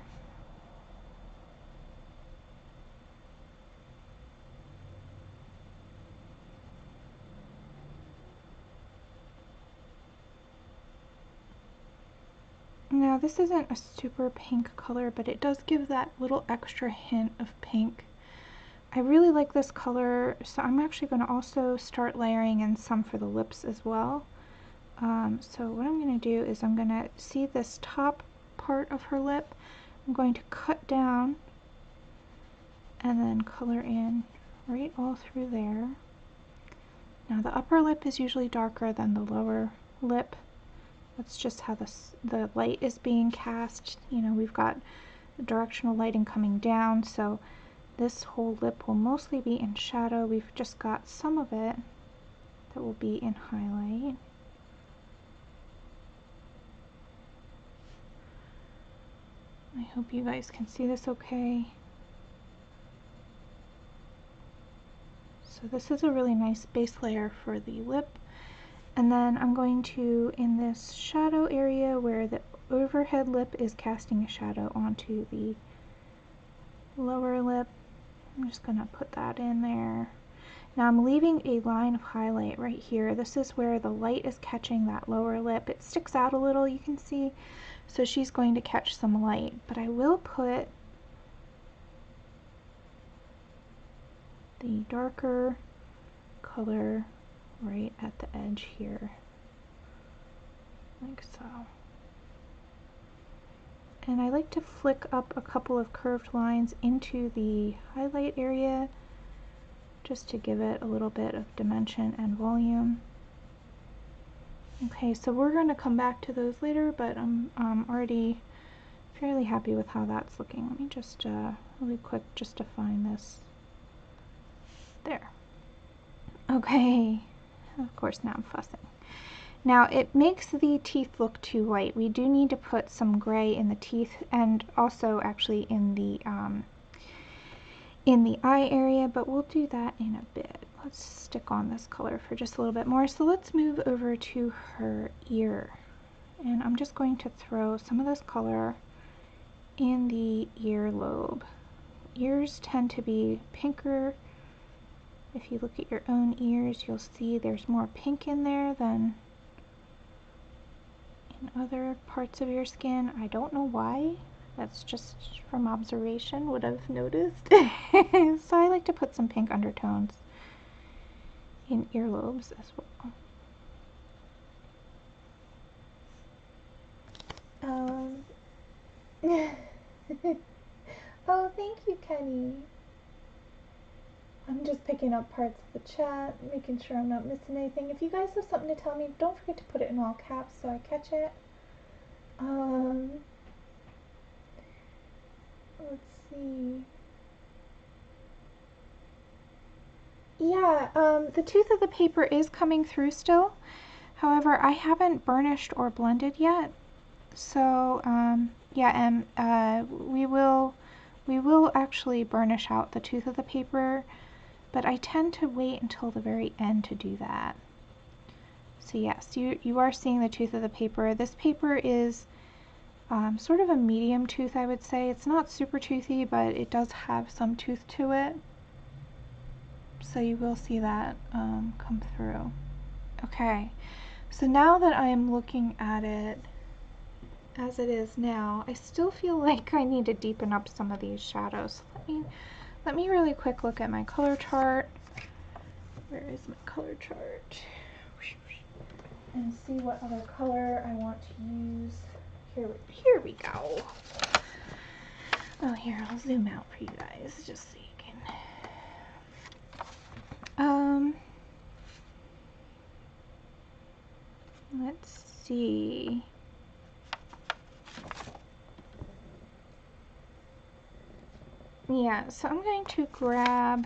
Now this isn't a super pink color, but it does give that little extra hint of pink. I really like this color, so I'm actually going to also start layering in some for the lips as well. So what I'm going to do is I'm going to see this top part of her lip. I'm going to cut down and then color in right all through there. Now the upper lip is usually darker than the lower lip. That's just how the light is being cast. You know, we've got directional lighting coming down, so this whole lip will mostly be in shadow. We've just got some of it that will be in highlight. I hope you guys can see this okay. So this is a really nice base layer for the lip. And then I'm going to, in this shadow area where the overhead lip is casting a shadow onto the lower lip, I'm just going to put that in there. Now I'm leaving a line of highlight right here. This is where the light is catching that lower lip. It sticks out a little, you can see, so she's going to catch some light. But I will put the darker color right at the edge here, like so. And I like to flick up a couple of curved lines into the highlight area just to give it a little bit of dimension and volume. Okay, so we're going to come back to those later, but I'm already fairly happy with how that's looking. Let me just really quick just define this. There. Okay, of course now I'm fussing. Now it makes the teeth look too light. We do need to put some gray in the teeth and also actually in the eye area, but we'll do that in a bit. Let's stick on this color for just a little bit more. So let's move over to her ear. And I'm just going to throw some of this color in the earlobe. Ears tend to be pinker. If you look at your own ears, you'll see there's more pink in there than in other parts of your skin. I don't know why. That's just from observation, would have noticed. So I like to put some pink undertones in earlobes as well. Oh, thank you, Kenny. I'm just picking up parts of the chat, making sure I'm not missing anything. If you guys have something to tell me, don't forget to put it in all caps so I catch it. Let's see. Yeah, the tooth of the paper is coming through still. However, I haven't burnished or blended yet. So, yeah, and we will actually burnish out the tooth of the paper, but I tend to wait until the very end to do that. So yes, you are seeing the tooth of the paper. This paper is sort of a medium tooth, I would say. It's not super toothy, but it does have some tooth to it. So you will see that come through. Okay, so now that I am looking at it as it is now, I still feel like I need to deepen up some of these shadows. Let me really quick look at my color chart. Where is my color chart? And see what other color I want to use. Here we go. Oh, here, I'll zoom out for you guys just so you can. Let's see. Yeah, so I'm going to grab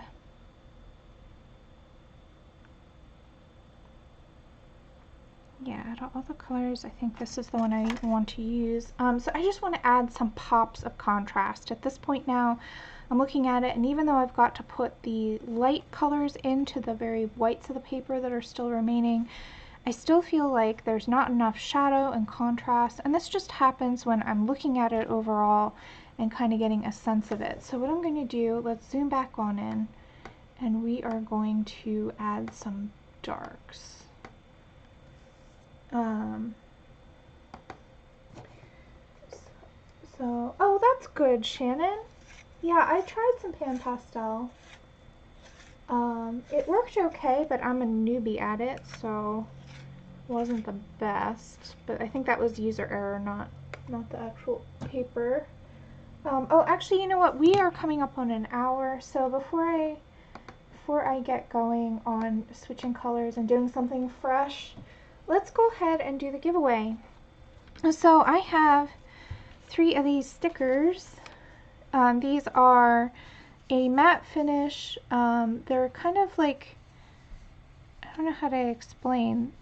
out of all the colors, I think this is the one I want to use. So I just want to add some pops of contrast. At this point now, I'm looking at it, and even though I've got to put the light colors into the very whites of the paper that are still remaining, I still feel like there's not enough shadow and contrast, and this just happens when I'm looking at it overall and kind of getting a sense of it. So what I'm going to do, let's zoom back on in, and we are going to add some darks. Oh, that's good, Shannon. Yeah, I tried some pan pastel. It worked okay, but I'm a newbie at it, so it wasn't the best. But I think that was user error, not the actual paper. Oh, actually, you know what? We are coming up on an hour, so before I get going on switching colors and doing something fresh, let's go ahead and do the giveaway. So I have 3 of these stickers. These are a matte finish. They're kind of like, I don't know how to explain.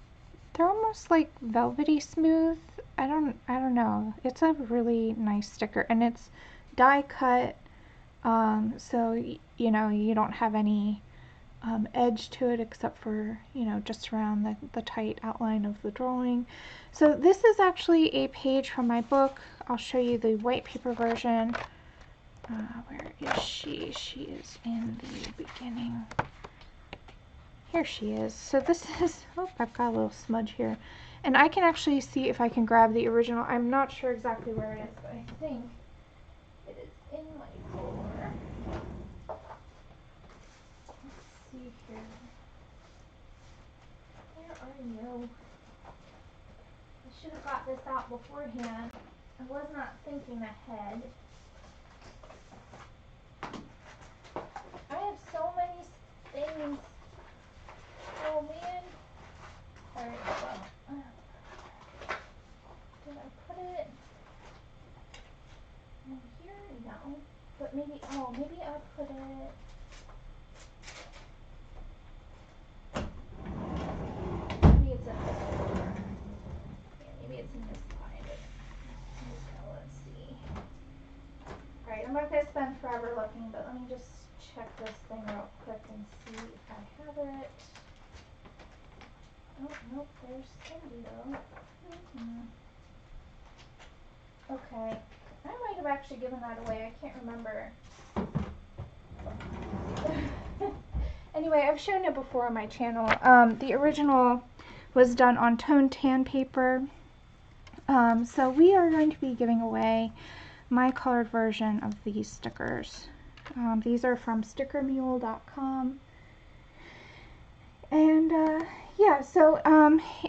They're almost like velvety smooth. I don't know. It's a really nice sticker, and it's die cut, so you know, you don't have any edge to it except for, you know, just around the tight outline of the drawing. So this is actually a page from my book. I'll show you the white paper version. Where is she? She is in the beginning. Here she is. So this is, oh, I've got a little smudge here. And I can actually see if I can grab the original. I'm not sure exactly where it is, but I think it is in my folder. Let's see here. Where are you? I should have got this out beforehand. I was not thinking ahead. I have so many things. Oh man. Alright, well. Did I put it in here? No. But maybe, oh, maybe I put it. Maybe it's in this folder. Yeah, maybe it's in this binder. So let's see. Alright, I'm not going to spend forever looking, but let me just check this thing real quick and see if I have it. Oh, nope, there's Cindy though. Okay. I might have actually given that away. I can't remember. Anyway, I've shown it before on my channel. The original was done on toned tan paper. So we are going to be giving away my colored version of these stickers. These are from stickermule.com. And yeah, so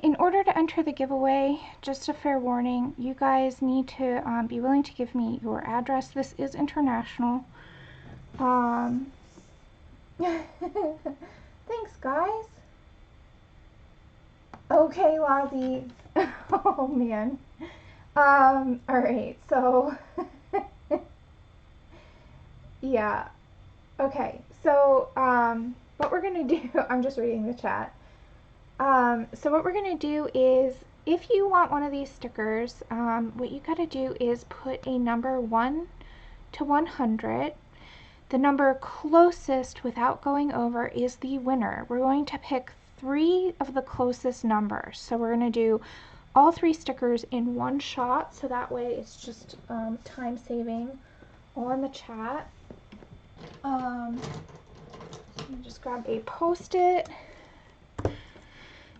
in order to enter the giveaway, just a fair warning, you guys need to be willing to give me your address. This is international. Thanks, guys. Okay, Lozzie. Oh, man. Alright, so... yeah. Okay, so, what we're going to do... I'm just reading the chat. So what we're going to do is, if you want one of these stickers, what you got to do is put a number 1 to 100. The number closest without going over is the winner. We're going to pick 3 of the closest numbers. So we're going to do all 3 stickers in one shot, so that way it's just time saving on the chat. Let me just grab a Post-it.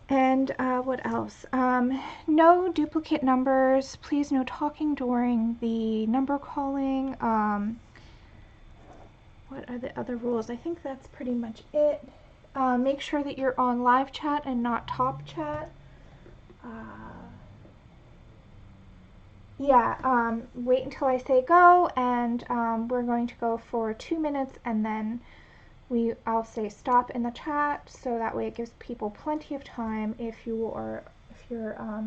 And what else? No duplicate numbers. Please no talking during the number calling. What are the other rules? I think that's pretty much it. Make sure that you're on live chat and not top chat. Yeah, wait until I say go, and we're going to go for 2 minutes, and then I'll say stop in the chat, so that way it gives people plenty of time if you're a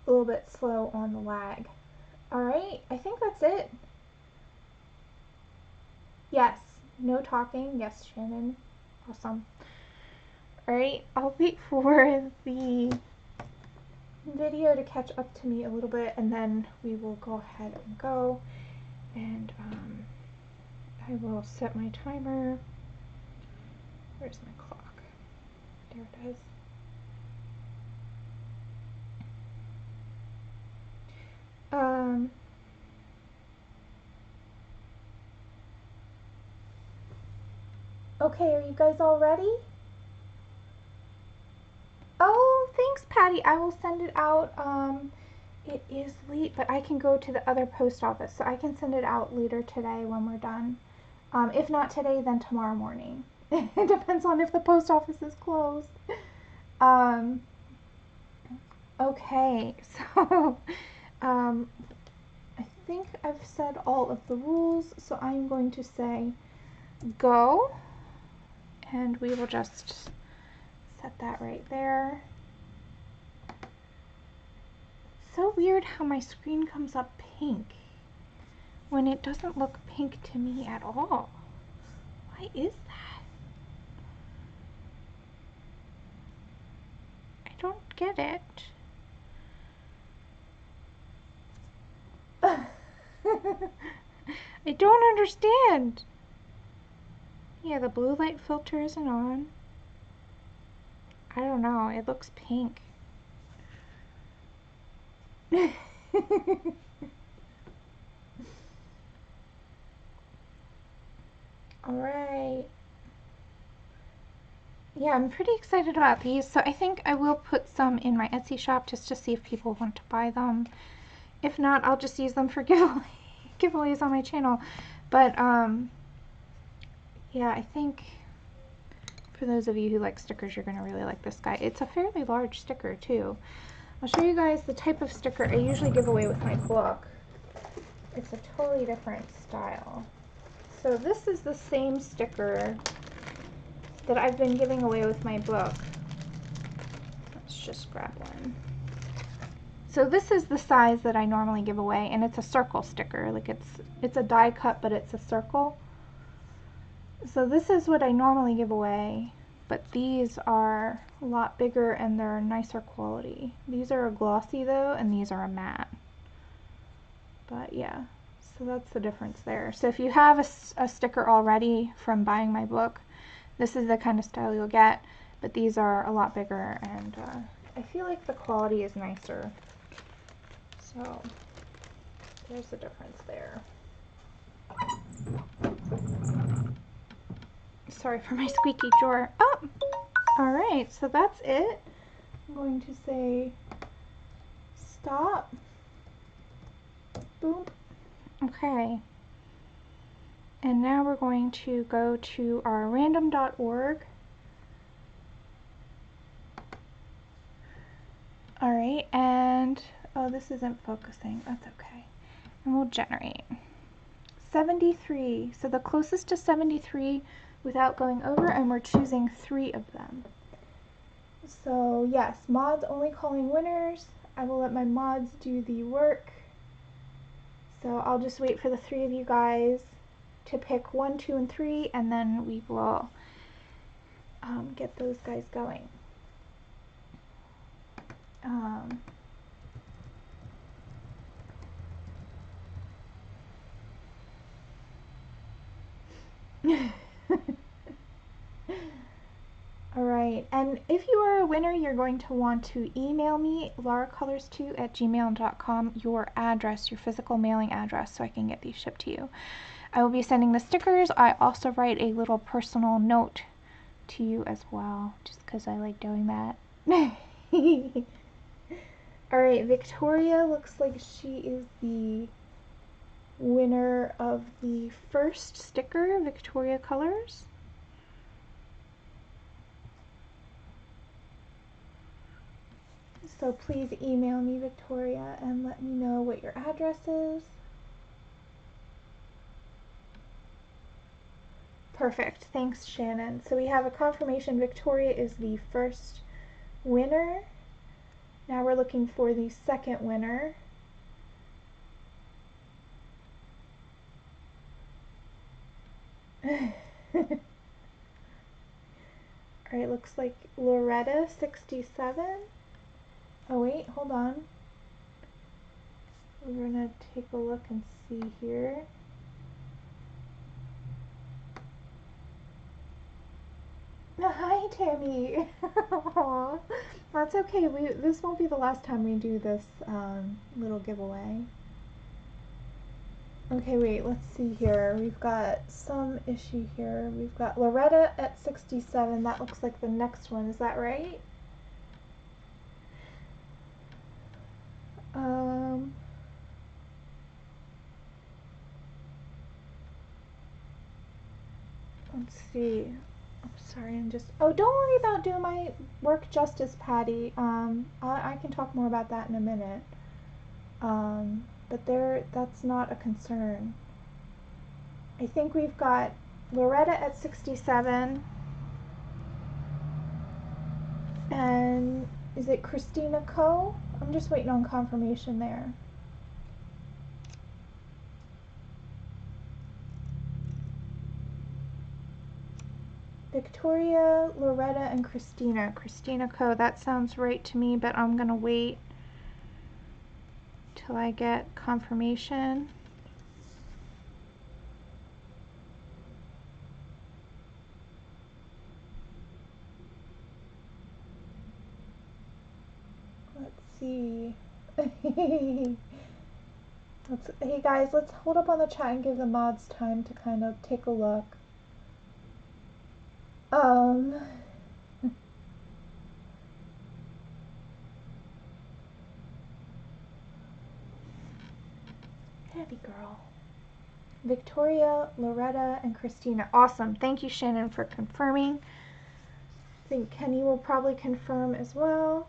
little bit slow on the lag. Alright, I think that's it. Yes, no talking. Yes, Shannon. Awesome. Alright, I'll wait for the video to catch up to me a little bit, and then we will go ahead and go. And I will set my timer. Where's my clock? There it is. Okay, are you guys all ready? Oh, thanks, Patty. I will send it out. It is late, but I can go to the other post office, so I can send it out later today when we're done. If not today, then tomorrow morning. It depends on if the post office is closed. Okay, so I think I've said all of the rules, so I'm going to say go, and we will just set that right there. It's so weird how my screen comes up pink when it doesn't look pink to me at all. Why is that? I don't get it. I don't understand. Yeah, the blue light filter isn't on. I don't know, it looks pink. Alright. Yeah, I'm pretty excited about these, so I think I will put some in my Etsy shop just to see if people want to buy them. If not, I'll just use them for giveaways on my channel. But, yeah, I think for those of you who like stickers, you're going to really like this guy. It's a fairly large sticker, too. I'll show you guys the type of sticker I usually give away with my book. It's a totally different style. So this is the same sticker that I've been giving away with my book. Let's just grab one. So this is the size that I normally give away, and it's a circle sticker. Like it's a die cut, but it's a circle. So this is what I normally give away, but these are a lot bigger and they're nicer quality. These are a glossy though, and these are a matte. But yeah, so that's the difference there. So if you have a sticker already from buying my book, this is the kind of style you'll get, but these are a lot bigger, and I feel like the quality is nicer. So there's the difference there. Sorry for my squeaky drawer. Oh, all right, so that's it. I'm going to say stop. Boom. Okay. And now we're going to go to our random.org. All right, and oh, this isn't focusing. That's okay. And we'll generate 73. So the closest to 73 without going over, and we're choosing 3 of them. So yes, mods only calling winners. I will let my mods do the work. So I'll just wait for the 3 of you guys to pick 1, 2, and 3, and then we will get those guys going. Alright, and if you are a winner, you're going to want to email me, lauracolors2@gmail.com, your address, your physical mailing address, so I can get these shipped to you. I will be sending the stickers. I also write a little personal note to you as well, just because I like doing that. Alright, Victoria looks like she is the winner of the first sticker, Victoria Colors. So please email me, Victoria, and let me know what your address is. Perfect. Thanks, Shannon. So we have a confirmation Victoria is the first winner. Now we're looking for the second winner. Alright, looks like Loretta, 67. Oh wait, hold on. We're gonna take a look and see here. Hi, Tammy. Aww. That's okay. This won't be the last time we do this little giveaway. Okay, wait, let's see here. We've got some issue here. We've got Loretta at 67. That looks like the next one. Is that right? Let's see. I'm sorry, I'm just... Oh, don't worry about doing my work justice, Patty. I can talk more about that in a minute. But that's not a concern. I think we've got Loretta at 67. And is it Christina Coe? I'm just waiting on confirmation there. Victoria, Loretta, and Christina. Christina Coe, that sounds right to me, but I'm gonna wait till I get confirmation. Let's see. Hey guys, let's hold up on the chat and give the mods time to kind of take a look. Happy girl. Victoria, Loretta, and Christina. Awesome. Thank you, Shannon, for confirming. I think Kenny will probably confirm as well.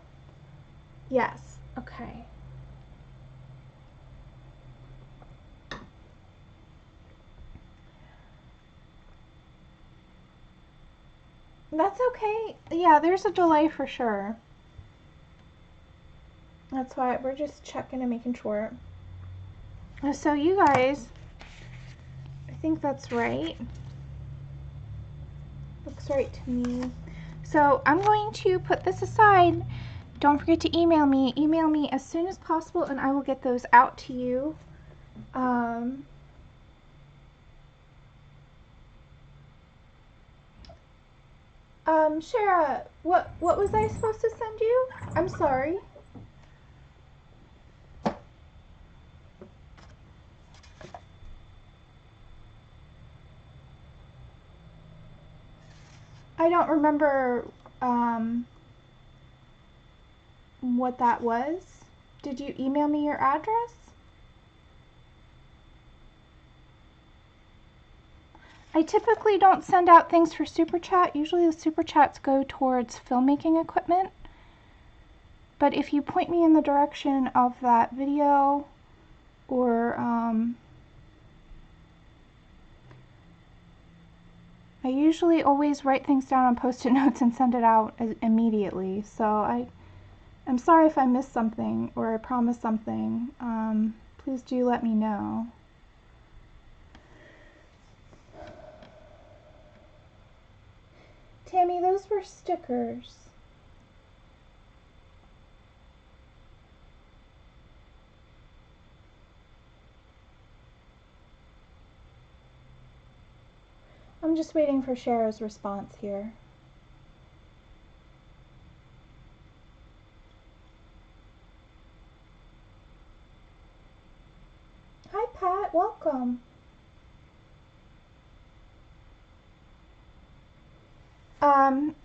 Yes. Okay. That's okay. Yeah, there's a delay for sure. That's why we're just checking and making sure. So you guys, I think that's right. Looks right to me. So I'm going to put this aside. Don't forget to email me. Email me as soon as possible and I will get those out to you. Shara, what was I supposed to send you? I'm sorry. I don't remember what that was. Did you email me your address? I typically don't send out things for Super Chat. Usually the Super Chats go towards filmmaking equipment. But if you point me in the direction of that video or I usually always write things down on Post-it notes and send it out immediately. So I'm sorry if I missed something or I promised something. Please do let me know. Tammy, those were stickers. I'm just waiting for Shara's response here. Hi Pat, welcome.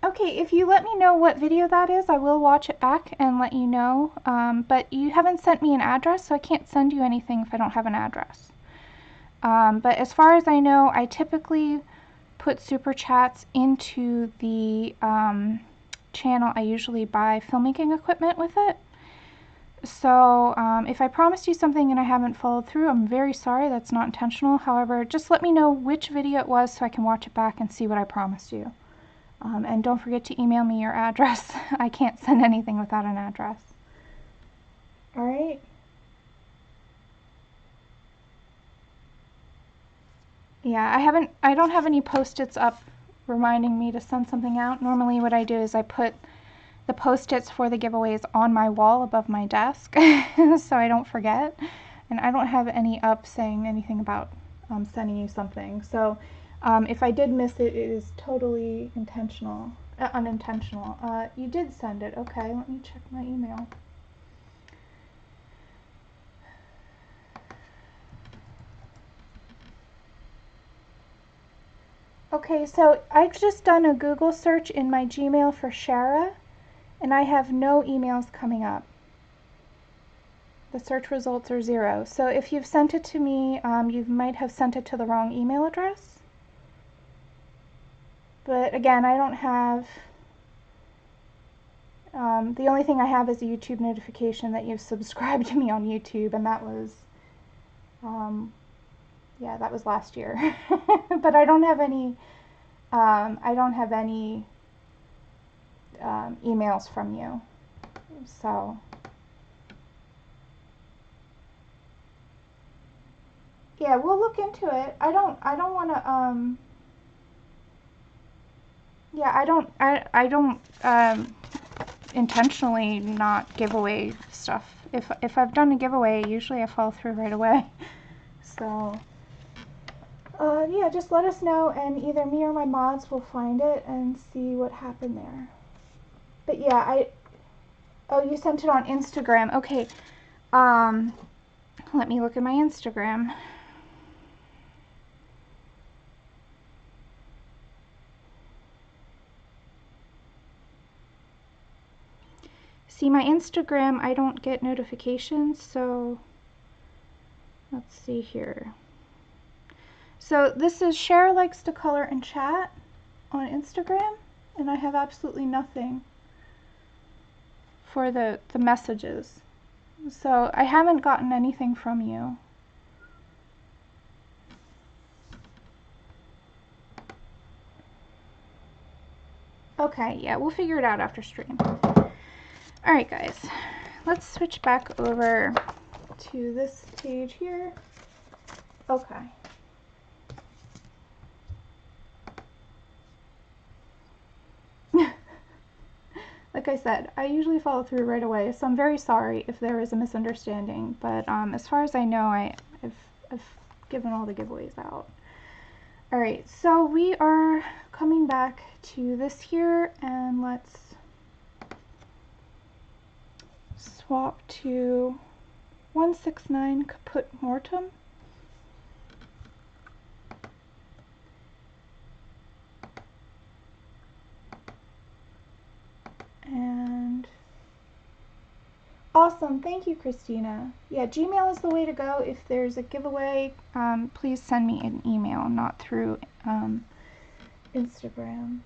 Okay, if you let me know what video that is, I will watch it back and let you know. But you haven't sent me an address, so I can't send you anything if I don't have an address. But as far as I know, I typically put Super Chats into the channel. I usually buy filmmaking equipment with it. So if I promised you something and I haven't followed through, I'm very sorry. That's not intentional. However, just let me know which video it was so I can watch it back and see what I promised you. And don't forget to email me your address. I can't send anything without an address. All right. Yeah, I don't have any Post-its up reminding me to send something out. Normally what I do is I put the Post-its for the giveaways on my wall above my desk so I don't forget. And I don't have any up saying anything about sending you something. So if I did miss it, it is totally unintentional. You did send it. Okay, let me check my email. Okay, so I've just done a Google search in my Gmail for Shara, and I have no emails coming up. The search results are 0. So if you've sent it to me, you might have sent it to the wrong email address. But again, I don't have, the only thing I have is a YouTube notification that you've subscribed to me on YouTube, and that was, yeah, that was last year. But I don't have any, emails from you. So yeah, we'll look into it. I don't want to yeah, I don't intentionally not give away stuff. If I've done a giveaway, usually I follow through right away. So yeah, just let us know and either me or my mods will find it and see what happened there. But yeah, oh, you sent it on Instagram. Okay. Let me look at my Instagram. See, my Instagram, I don't get notifications, so let's see here. So this is Shara Likes to Color and Chat on Instagram, and I have absolutely nothing for the messages. So I haven't gotten anything from you. Okay, yeah, we'll figure it out after stream. Alright guys, let's switch back over to this page here. Okay. Like I said, I usually follow through right away, so I'm very sorry if there is a misunderstanding, but as far as I know, I've given all the giveaways out. Alright, so we are coming back to this here, and let's swap to 169 Caput Mortem. And awesome, thank you, Christina. Yeah, Gmail is the way to go. If there's a giveaway, please send me an email, not through Instagram.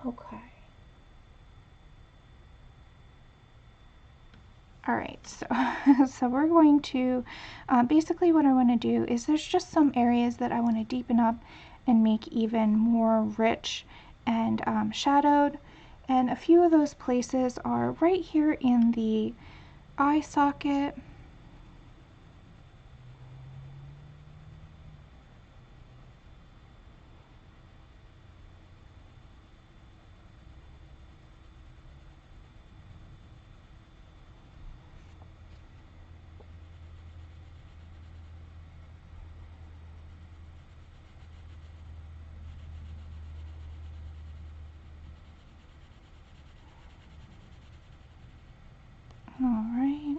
Okay. Alright, so we're going to, basically what I want to do is there's just some areas that I want to deepen up and make even more rich and shadowed, and a few of those places are right here in the eye socket. All right.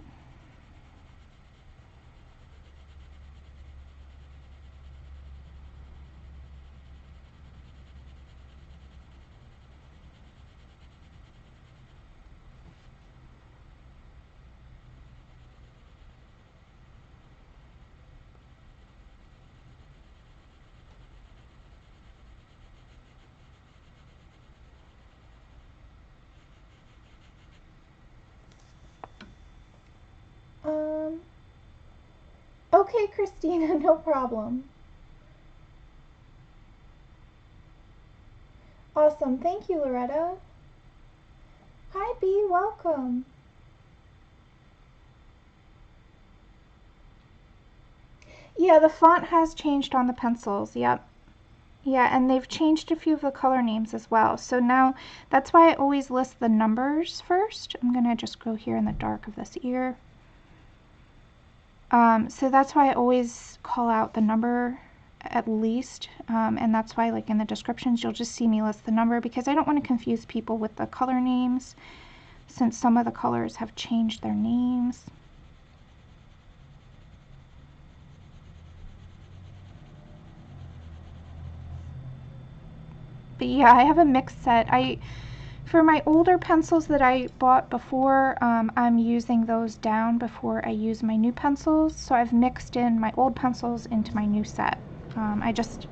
Okay, Christina, no problem. Awesome, thank you, Loretta. Hi, B, welcome. Yeah, the font has changed on the pencils, yep. Yeah, and they've changed a few of the color names as well. So now, that's why I always list the numbers first. I'm going to just go here in the dark of this ear. So that's why I always call out the number at least, and that's why like in the descriptions you'll just see me list the number, because I don't want to confuse people with the color names since some of the colors have changed their names. But yeah, I have a mixed set. For my older pencils that I bought before, I'm using those down before I use my new pencils. So I've mixed in my old pencils into my new set. I just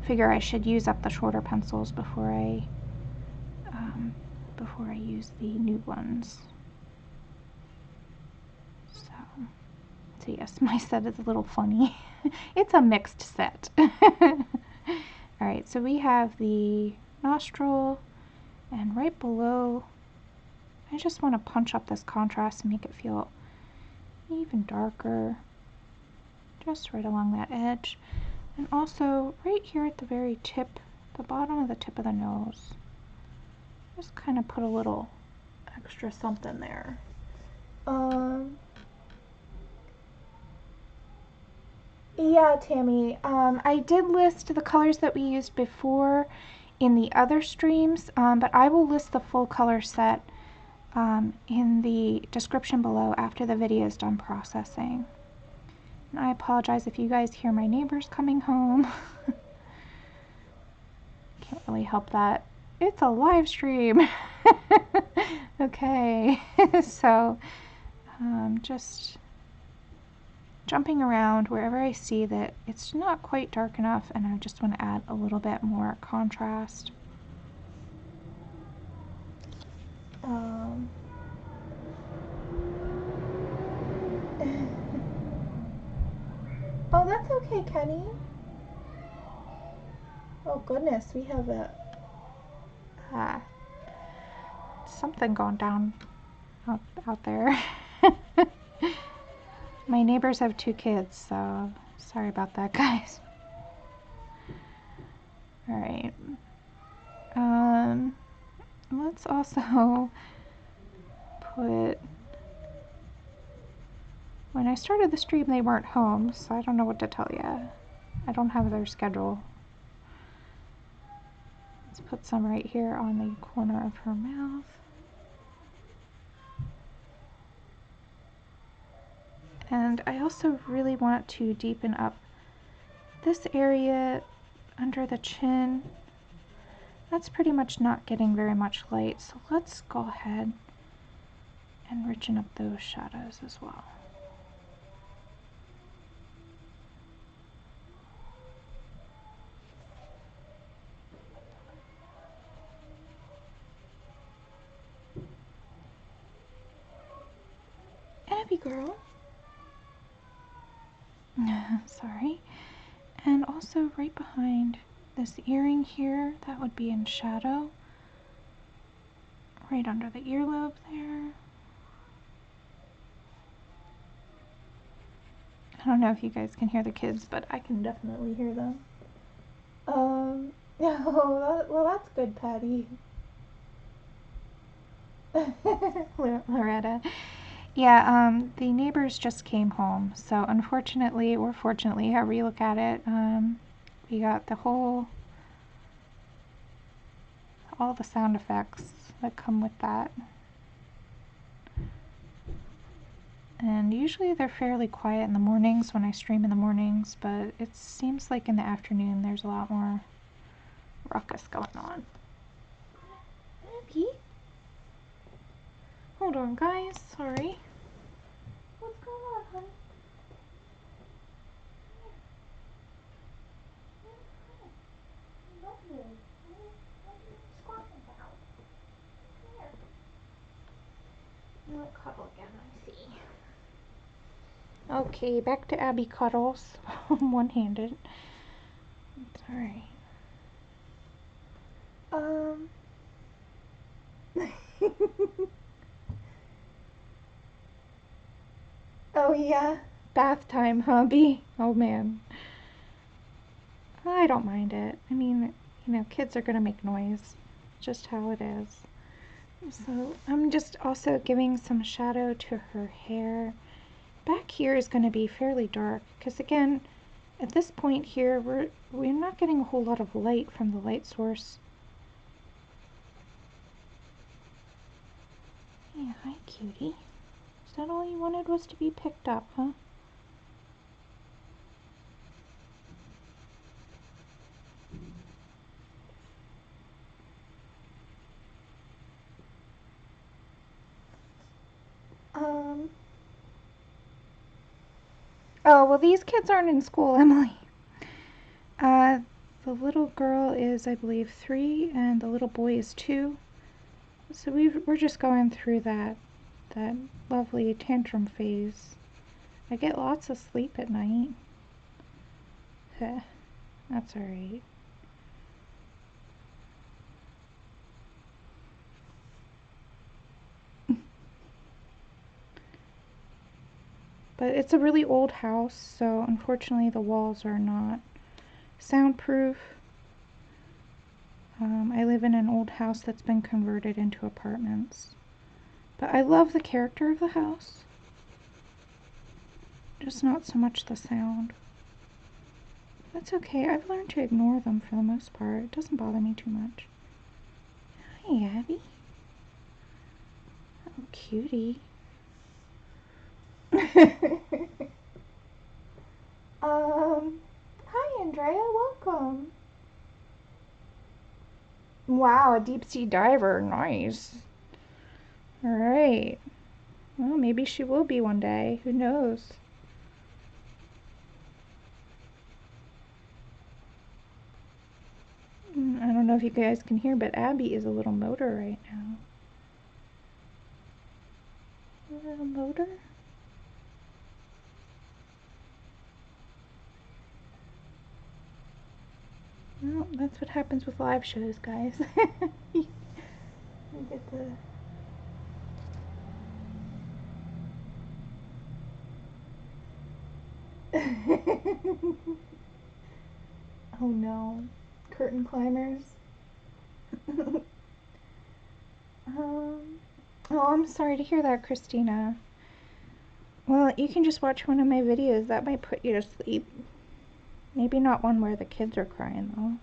figure I should use up the shorter pencils before I use the new ones. So yes, my set is a little funny. It's a mixed set. Alright, so we have the nostril, and right below, I just want to punch up this contrast and make it feel even darker, just right along that edge. And also right here at the very tip, the bottom of the tip of the nose, just kind of put a little extra something there. Yeah, Tammy, I did list the colors that we used before in the other streams, but I will list the full color set in the description below after the video is done processing. And I apologize if you guys hear my neighbors coming home. Can't really help that. It's a live stream. Okay, so just jumping around wherever I see that it's not quite dark enough and I just want to add a little bit more contrast. That's okay, Kenny. Oh goodness, we have a something going down out there. My neighbors have 2 kids, so sorry about that, guys. All right. Let's also put. When I started the stream, they weren't home, so I don't know what to tell you. I don't have their schedule. Let's put some right here on the corner of her mouth. And I also really want to deepen up this area under the chin. That's pretty much not getting very much light, so let's go ahead and richen up those shadows as well. Abby girl. Sorry. And also right behind this earring here, that would be in shadow. Right under the earlobe there. I don't know if you guys can hear the kids, but I can definitely hear them. Well, that's good, Patty. Loretta. Yeah, the neighbors just came home, so unfortunately, or fortunately, however you look at it, we got all the sound effects that come with that. And usually they're fairly quiet in the mornings when I stream in the mornings, but it seems like in the afternoon there's a lot more ruckus going on. Abby? Hold on, guys. Sorry. What's going on, honey? Love you. What are you squawking about? Here. You want to cuddle again, I see. Okay, back to Abby cuddles. One-handed. It's alright. Oh yeah, bath time, hubby. Oh man. I don't mind it. I mean, you know, kids are gonna make noise. Just how it is. So I'm just also giving some shadow to her hair. Back here is gonna be fairly dark because again, at this point here, we're not getting a whole lot of light from the light source. Yeah, hi cutie. Is that all you wanted was to be picked up, huh? Oh, well these kids aren't in school, Emily. The little girl is, I believe, 3 and the little boy is 2. So we're just going through that lovely tantrum phase. I get lots of sleep at night. That's alright. But it's a really old house, so unfortunately the walls are not soundproof. I live in an old house that's been converted into apartments. But I love the character of the house. Just not so much the sound. That's okay. I've learned to ignore them for the most part. It doesn't bother me too much. Hi, Abby. Oh, cutie. Hi, Andrea. Welcome. Wow, a deep sea diver. Nice. Alright. Well, maybe she will be one day. Who knows? I don't know if you guys can hear, but Abby is a little motor right now. A little motor? That's what happens with live shows, guys. You get the... Oh no, curtain climbers. Oh, I'm sorry to hear that, Christina. Well, you can just watch one of my videos. That might put you to sleep. Maybe not one where the kids are crying, though.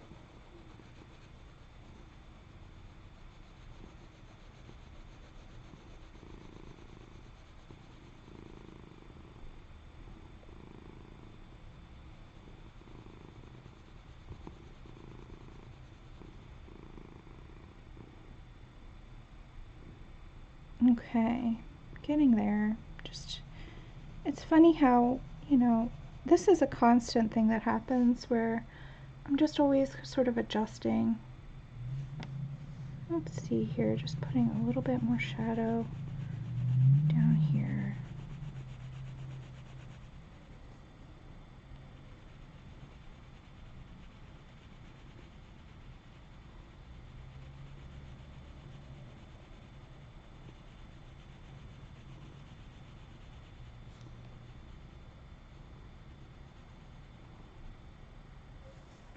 Okay, getting there. Just, it's funny how, this is a constant thing that happens where I'm just always sort of adjusting. Let's see here, just putting a little bit more shadow down here.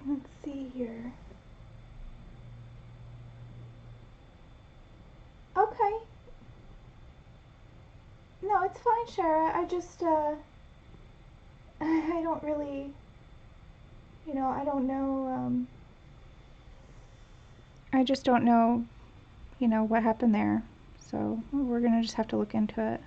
Let's see here. Okay. No, it's fine, Shara. I just, I don't really, I don't know, I just don't know, what happened there. So we're gonna just have to look into it.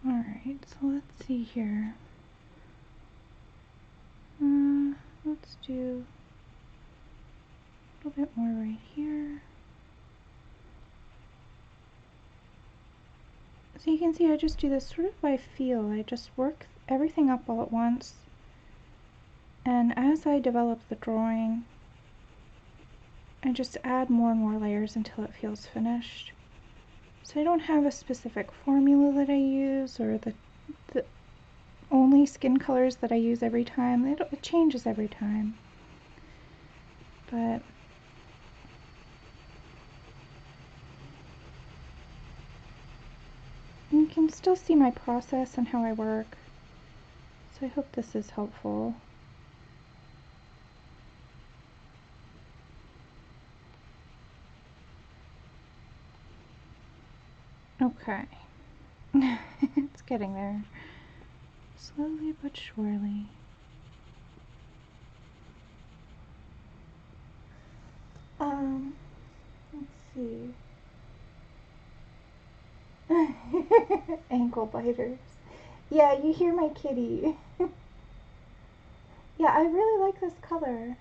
Alright, so let's see here. Let's do a little bit more right here. So you can see I just do this sort of by feel. I just work everything up all at once. And as I develop the drawing, I just add more and more layers until it feels finished. So I don't have a specific formula that I use or the only skin colors that I use every time. It changes every time. But you can still see my process and how I work. So I hope this is helpful. Okay. It's getting there. Slowly but surely. Let's see. Ankle biters. Yeah, you hear my kitty. Yeah, I really like this color.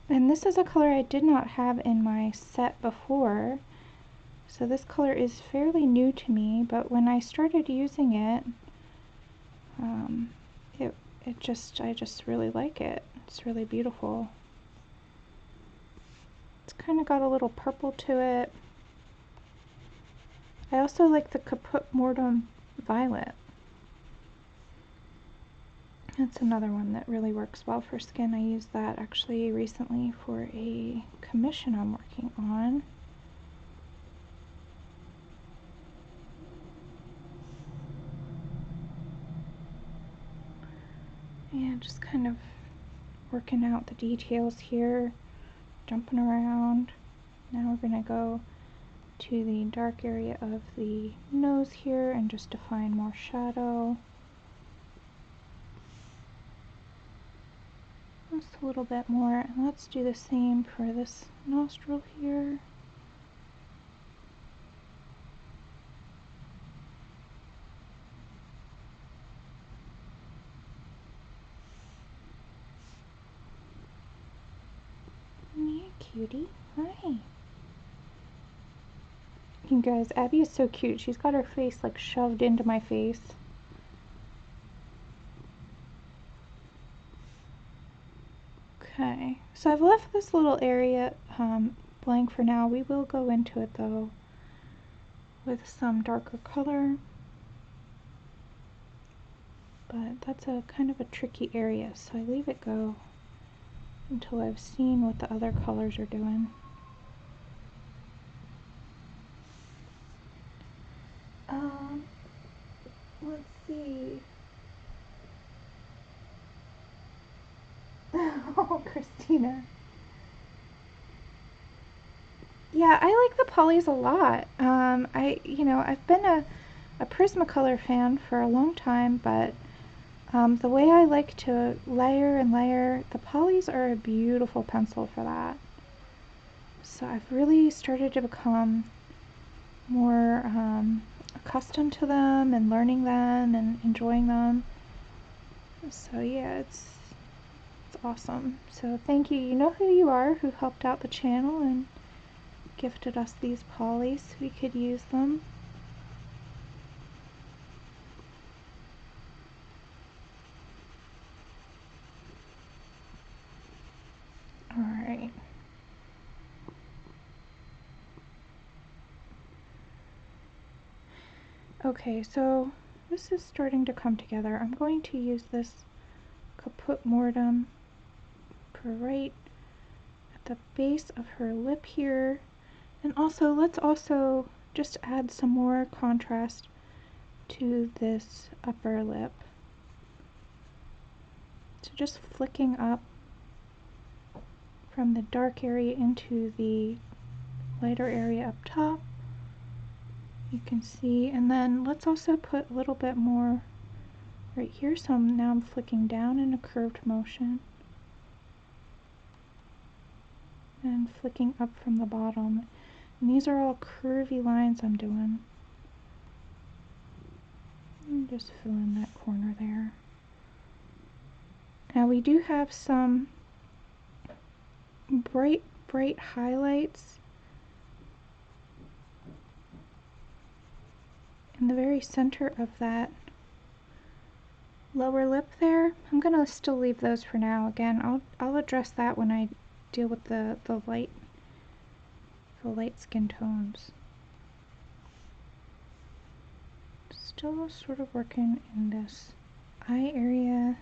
And this is a color I did not have in my set before. So this color is fairly new to me, but when I started using it, I just really like it. It's really beautiful. It's kind of got a little purple to it. I also like the Caput Mortem Violet. That's another one that really works well for skin. I used that actually recently for a commission I'm working on. And just kind of working out the details here, jumping around. Now we're going to go to the dark area of the nose here and just define more shadow. Just a little bit more. And let's do the same for this nostril here. cutie. Hi. You guys, Abby is so cute. She's got her face like shoved into my face. Okay, so I've left this little area blank for now. We will go into it though with some darker color. But that's a kind of a tricky area, so I leave it go until I've seen what the other colors are doing. Let's see. Oh, Christina. Yeah, I like the polys a lot. I've been a Prismacolor fan for a long time, but the way I like to layer and layer, the polys are a beautiful pencil for that. So I've really started to become more accustomed to them and learning them and enjoying them. So yeah, it's awesome. So thank you. You know who you are, who helped out the channel and gifted us these polys so we could use them. Alright. Okay, so this is starting to come together. I'm going to use this Caput Mortem for right at the base of her lip here. And also, let's also just add some more contrast to this upper lip. So just flicking up from the dark area into the lighter area up top. You can see, and then let's also put a little bit more right here. So now I'm flicking down in a curved motion and flicking up from the bottom. And these are all curvy lines I'm doing. And just fill in that corner there. Now we do have some bright highlights in the very center of that lower lip there. I'm gonna still leave those for now. Again, I'll address that when I deal with the light skin tones. Still sort of working in this eye area,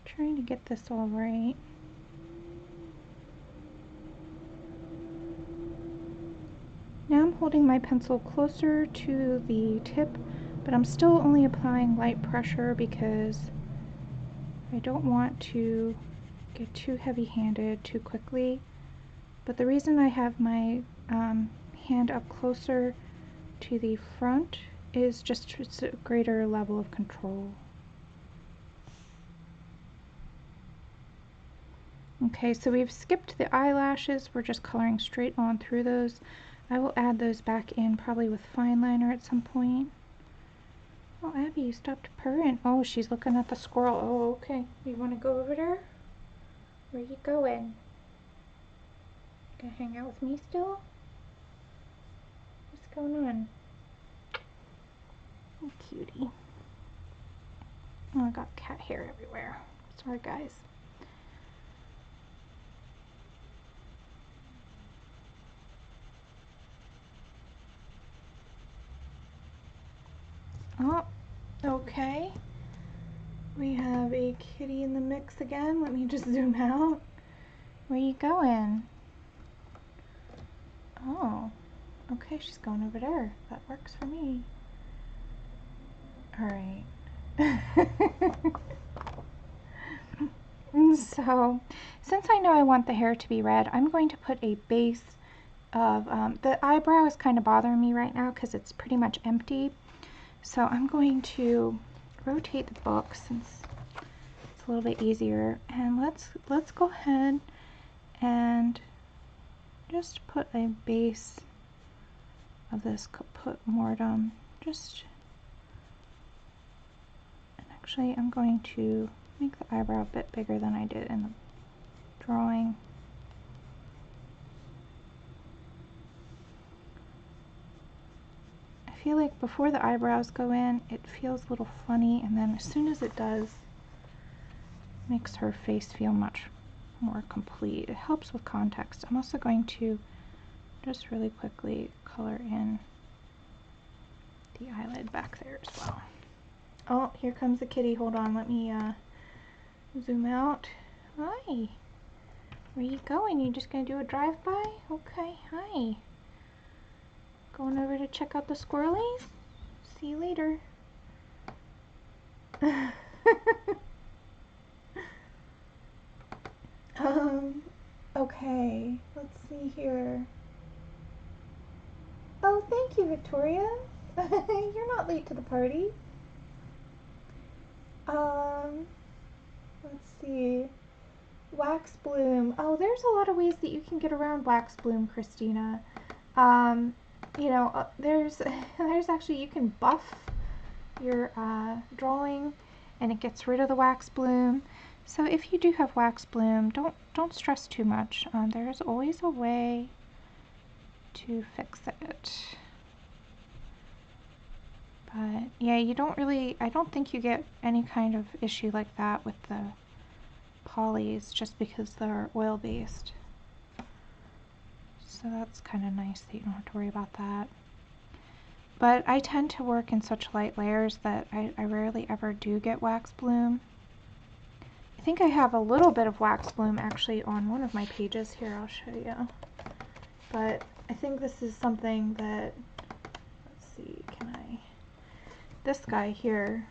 trying to get this all right. Now I'm holding my pencil closer to the tip, but I'm still only applying light pressure because I don't want to get too heavy-handed too quickly. But the reason I have my hand up closer to the front is just it's a greater level of control. Okay, so we've skipped the eyelashes. We're just coloring straight on through those. I will add those back in probably with fine liner at some point. Oh, Abby, you stopped purring. Oh, she's looking at the squirrel. Oh, okay. You want to go over there? Where you going? Gonna hang out with me still? What's going on? Oh, cutie. Oh, I got cat hair everywhere. Sorry, guys. Oh, okay. We have a kitty in the mix again. Let me just zoom out. Where you going? Oh, okay, she's going over there. That works for me. Alright. So, since I know I want the hair to be red, I'm going to put a base of, the eyebrow is kind of bothering me right now because it's pretty much empty. So I'm going to rotate the book since it's a little bit easier, and let's go ahead and just put a base of this Caput Mortem. And actually I'm going to make the eyebrow a bit bigger than I did in the drawing. feel like before the eyebrows go in, it feels a little funny, and then as soon as it does, it makes her face feel much more complete. It helps with context. I'm also going to just really quickly color in the eyelid back there as well. Oh, here comes the kitty. Hold on, let me zoom out. Hi. Where you going? You just gonna do a drive-by? Okay, hi. Going over to check out the squirrelies? See you later. Okay, let's see here. Oh, thank you, Victoria. You're not late to the party. Let's see. Wax bloom. Oh, there's a lot of ways that you can get around wax bloom, Christina. You know, there's actually, you can buff your drawing and it gets rid of the wax bloom. So if you do have wax bloom, don't stress too much. There's always a way to fix it. But yeah, you don't really, I don't think you get any kind of issue like that with the polys just because they're oil-based. So that's kind of nice that you don't have to worry about that. But I tend to work in such light layers that I rarely ever do get wax bloom. I think I have a little bit of wax bloom actually on one of my pages here. I'll show you. But I think this is something that, let's see, can I, this guy here,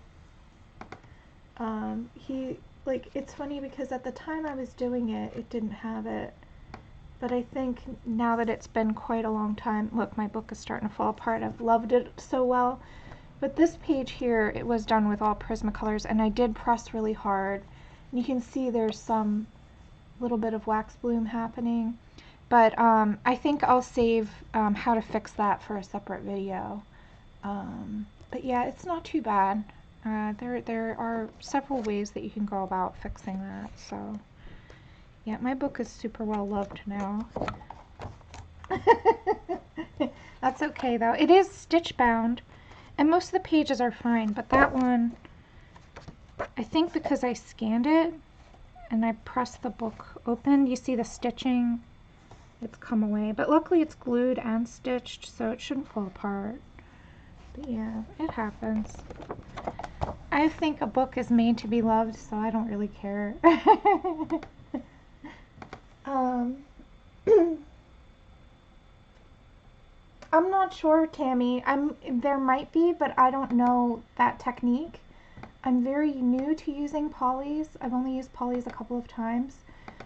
he, like, it's funny because at the time I was doing it, it didn't have it. But I think now that it's been quite a long time, look, my book is starting to fall apart. I've loved it so well. But this page here, it was done with all Prismacolors, and I did press really hard. And you can see there's some little bit of wax bloom happening. But I think I'll save how to fix that for a separate video. But yeah, it's not too bad. There are several ways that you can go about fixing that. So yeah, my book is super well loved now. That's okay though. It is stitch bound, and most of the pages are fine, but that one, I think because I scanned it and I pressed the book open, you see the stitching, it's come away. But luckily it's glued and stitched, so it shouldn't fall apart. But yeah, it happens. I think a book is made to be loved, so I don't really care. I'm not sure, Tammy. There might be, but I don't know that technique. I'm very new to using polys. I've only used polys a couple of times,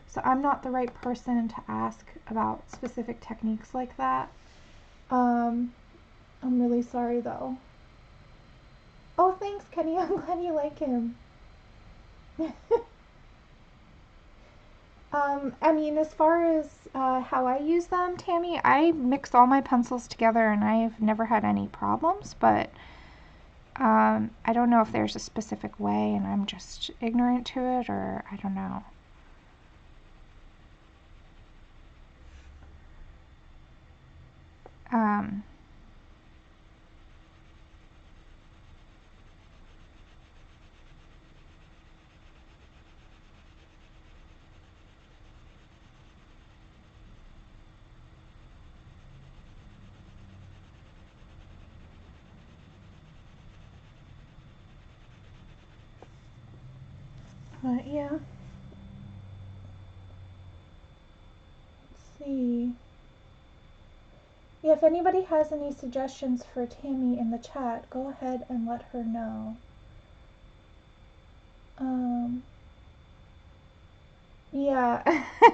so I'm not the right person to ask about specific techniques like that. I'm really sorry though. Oh, thanks, Kenny. I'm glad you like him. I mean, as far as how I use them, Tammy, I mix all my pencils together and I've never had any problems, but I don't know if there's a specific way and I'm just ignorant to it, or I don't know. But yeah. Let's see. Yeah, if anybody has any suggestions for Tammy in the chat, go ahead and let her know. Yeah,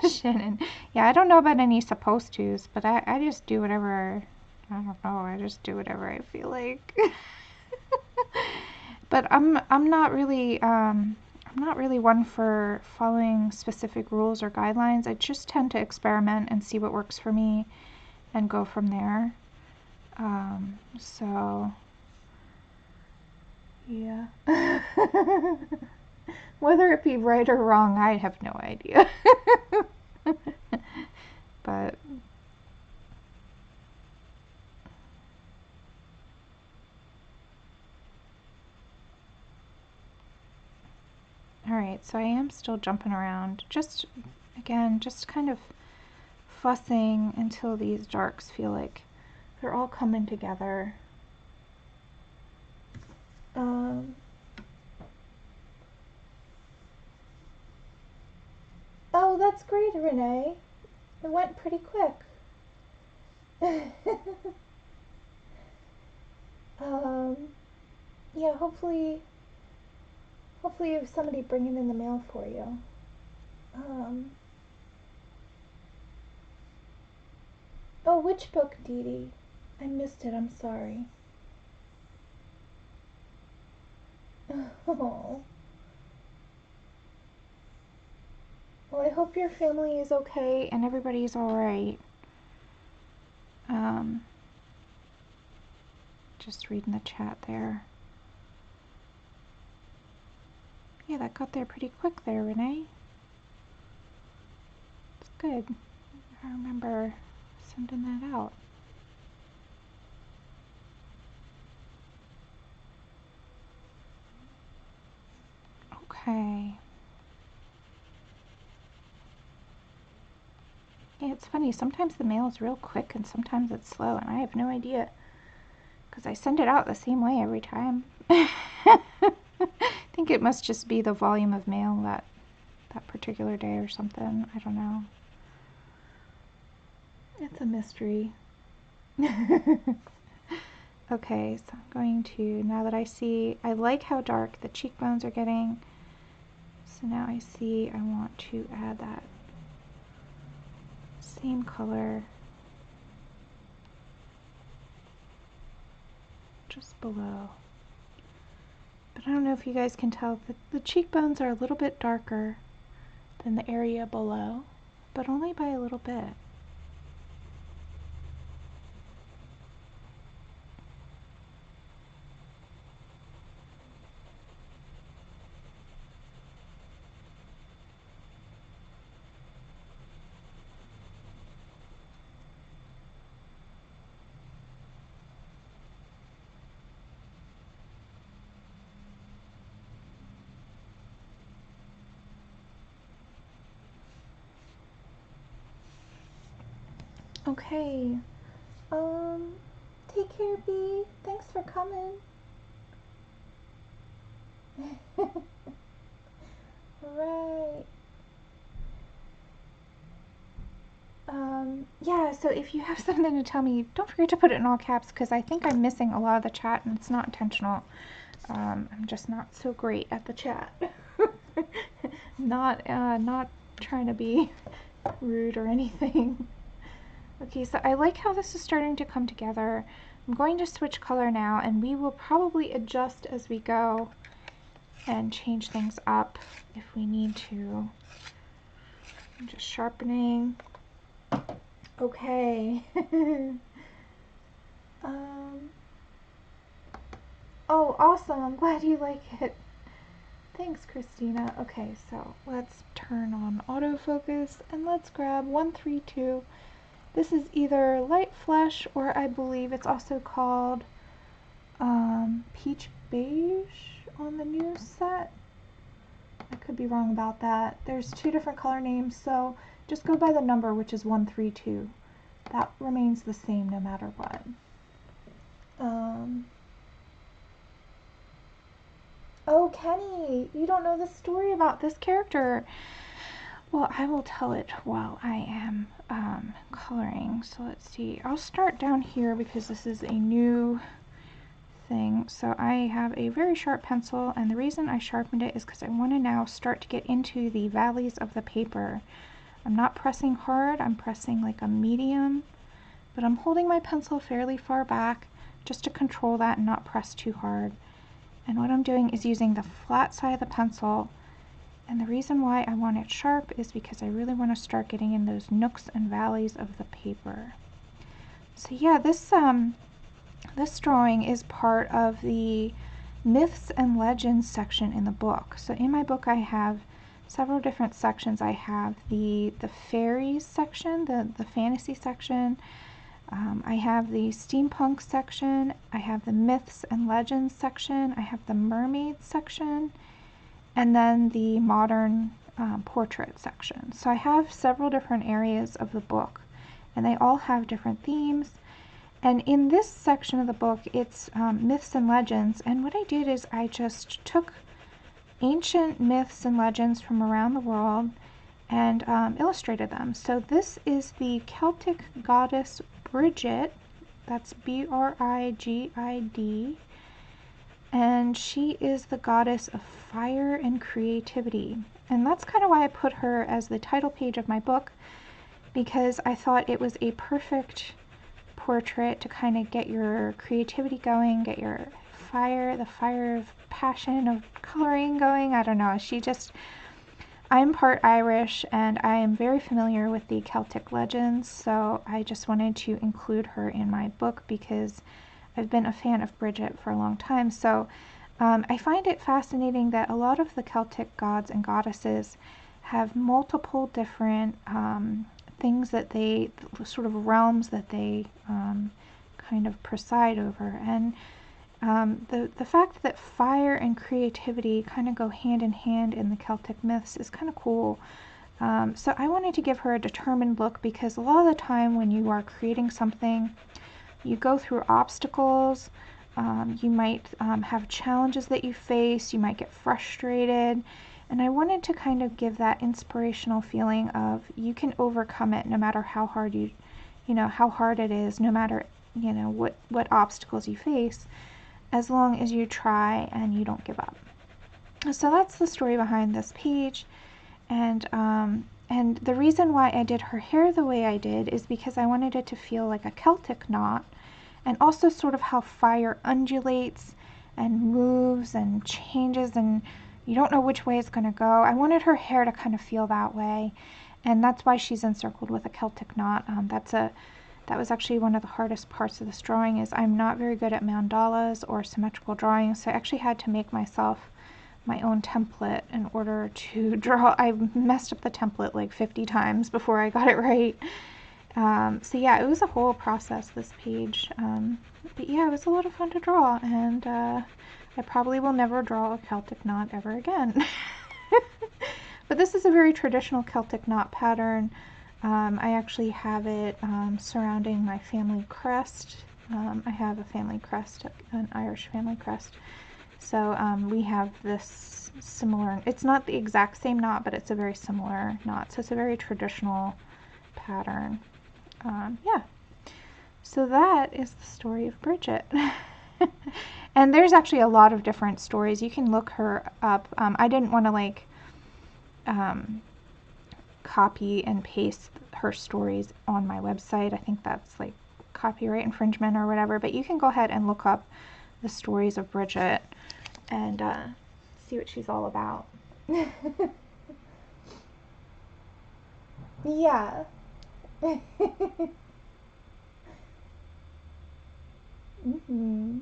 Shannon. Yeah, I don't know about any supposed to's, but I just do whatever, I don't know, I just do whatever I feel like. But I'm not really one for following specific rules or guidelines. I just tend to experiment and see what works for me and go from there. So yeah. Whether it be right or wrong, I have no idea. But Alright, so I am still jumping around. Just, again, just kind of fussing until these darks feel like they're all coming together. Oh, that's great, Renee. It went pretty quick. Yeah, hopefully you have somebody bringing in the mail for you. Oh, which book, Dee Dee? I missed it, I'm sorry. Oh. Well, I hope your family is okay and everybody's alright. Just reading the chat there. Yeah, that got there pretty quick there, Renee. It's good. I remember sending that out. Okay. Yeah, it's funny. Sometimes the mail is real quick and sometimes it's slow, and I have no idea. Because I send it out the same way every time. I think it must just be the volume of mail that particular day or something. I don't know. It's a mystery. Okay, so I'm going to, now that I see, I like how dark the cheekbones are getting. So now I see I want to add that same color just below. But I don't know if you guys can tell that the cheekbones are a little bit darker than the area below, but only by a little bit. Okay, take care, Bee. Thanks for coming. Right. Yeah, so if you have something to tell me, don't forget to put it in all caps, because I think I'm missing a lot of the chat, and it's not intentional. I'm just not so great at the chat. Not trying to be rude or anything. Okay, so I like how this is starting to come together. I'm going to switch color now, and we will probably adjust as we go and change things up if we need to. I'm just sharpening. Okay. Oh, awesome. I'm glad you like it. Thanks, Christina. Okay, so let's turn on autofocus and let's grab 132. This is either light flesh, or I believe it's also called peach beige on the new set. I could be wrong about that. There's two different color names, so just go by the number, which is 132. That remains the same no matter what. Oh, Kenny, you don't know the story about this character. Well, I will tell it while I am coloring. So let's see. I'll start down here because this is a new thing. So I have a very sharp pencil, and the reason I sharpened it is because I want to now start to get into the valleys of the paper. I'm not pressing hard, I'm pressing like a medium, but I'm holding my pencil fairly far back just to control that and not press too hard. And what I'm doing is using the flat side of the pencil, and the reason why I want it sharp is because I really want to start getting in those nooks and valleys of the paper. So yeah, this drawing is part of the myths and legends section in the book. So in my book I have several different sections. I have the fairies section, the fantasy section. I have the steampunk section. I have the myths and legends section. I have the mermaid section. and then the modern portrait section. So I have several different areas of the book, and they all have different themes. And in this section of the book, it's myths and legends. And what I did is I just took ancient myths and legends from around the world and illustrated them. So this is the Celtic goddess Bridget. That's Brigid. And she is the goddess of fire and creativity. And that's kind of why I put her as the title page of my book, because I thought it was a perfect portrait to kind of get your creativity going, get your the fire of passion of coloring going. I don't know. I'm part Irish and I am very familiar with the Celtic legends, so I just wanted to include her in my book because I've been a fan of Bridget for a long time. So I find it fascinating that a lot of the Celtic gods and goddesses have multiple different things that they, sort of realms that they kind of preside over. And the fact that fire and creativity kind of go hand in hand in the Celtic myths is kind of cool. So I wanted to give her a determined look because a lot of the time when you are creating something, you go through obstacles, you might have challenges that you face, you might get frustrated, and I wanted to kind of give that inspirational feeling of you can overcome it no matter how hard how hard it is, no matter what obstacles you face, as long as you try and you don't give up. So that's the story behind this page, and the reason why I did her hair the way I did is because I wanted it to feel like a Celtic knot, and also sort of how fire undulates and moves and changes and you don't know which way it's going to go. I wanted her hair to kind of feel that way, and that's why she's encircled with a Celtic knot. That was actually one of the hardest parts of this drawing, is I'm not very good at mandalas or symmetrical drawings, so I actually had to make myself my own template in order to draw. I messed up the template like 50 times before I got it right. So yeah, it was a whole process, this page. But yeah, it was a lot of fun to draw, and I probably will never draw a Celtic knot ever again. But this is a very traditional Celtic knot pattern. I actually have it surrounding my family crest. I have a family crest, an Irish family crest. So we have this similar, it's not the exact same knot, but it's a very similar knot. So it's a very traditional pattern. Yeah. So that is the story of Bridget. And there's actually a lot of different stories. You can look her up. I didn't want to copy and paste her stories on my website. I think that's like copyright infringement or whatever, but you can go ahead and look up the stories of Bridget and see what she's all about. Yeah. Mm-hmm.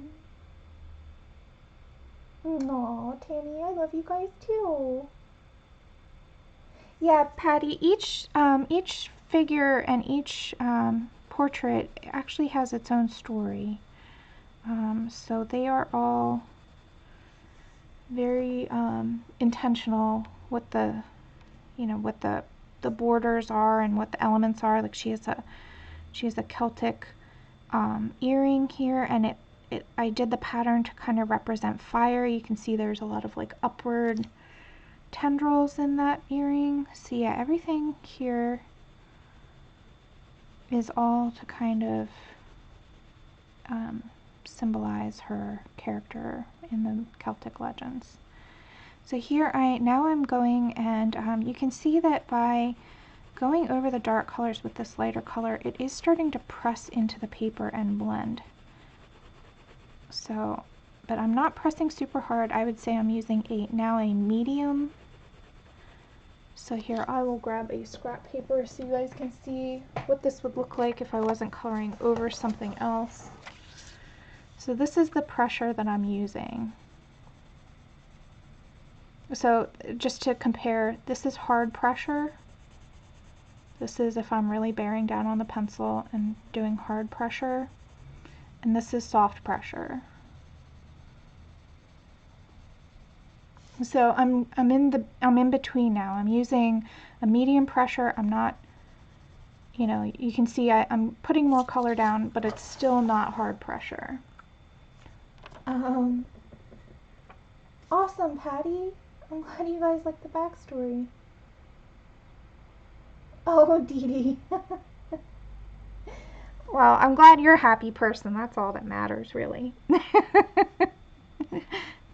Aw, Tammy, I love you guys too. Yeah, Patty, each figure and each portrait actually has its own story. So they are all very intentional with the, what the borders are and what the elements are. Like she has a Celtic earring here, and I did the pattern to kind of represent fire. You can see there's a lot of like upward tendrils in that earring. So yeah, everything here is all to kind of symbolize her character in the Celtic legends. So here now I'm going, and you can see that by going over the dark colors with this lighter color, it is starting to press into the paper and blend. So, but I'm not pressing super hard. I would say I'm using now a medium. So here I will grab a scrap paper so you guys can see what this would look like if I wasn't coloring over something else. So this is the pressure that I'm using. So just to compare, this is hard pressure. This is if I'm really bearing down on the pencil and doing hard pressure. And this is soft pressure. So I'm in between now. I'm using a medium pressure. I'm not, you can see I'm putting more color down, but it's still not hard pressure. Awesome, Patty. I'm glad you guys like the backstory. Oh, Dee Dee. Well, I'm glad you're a happy person. That's all that matters, really.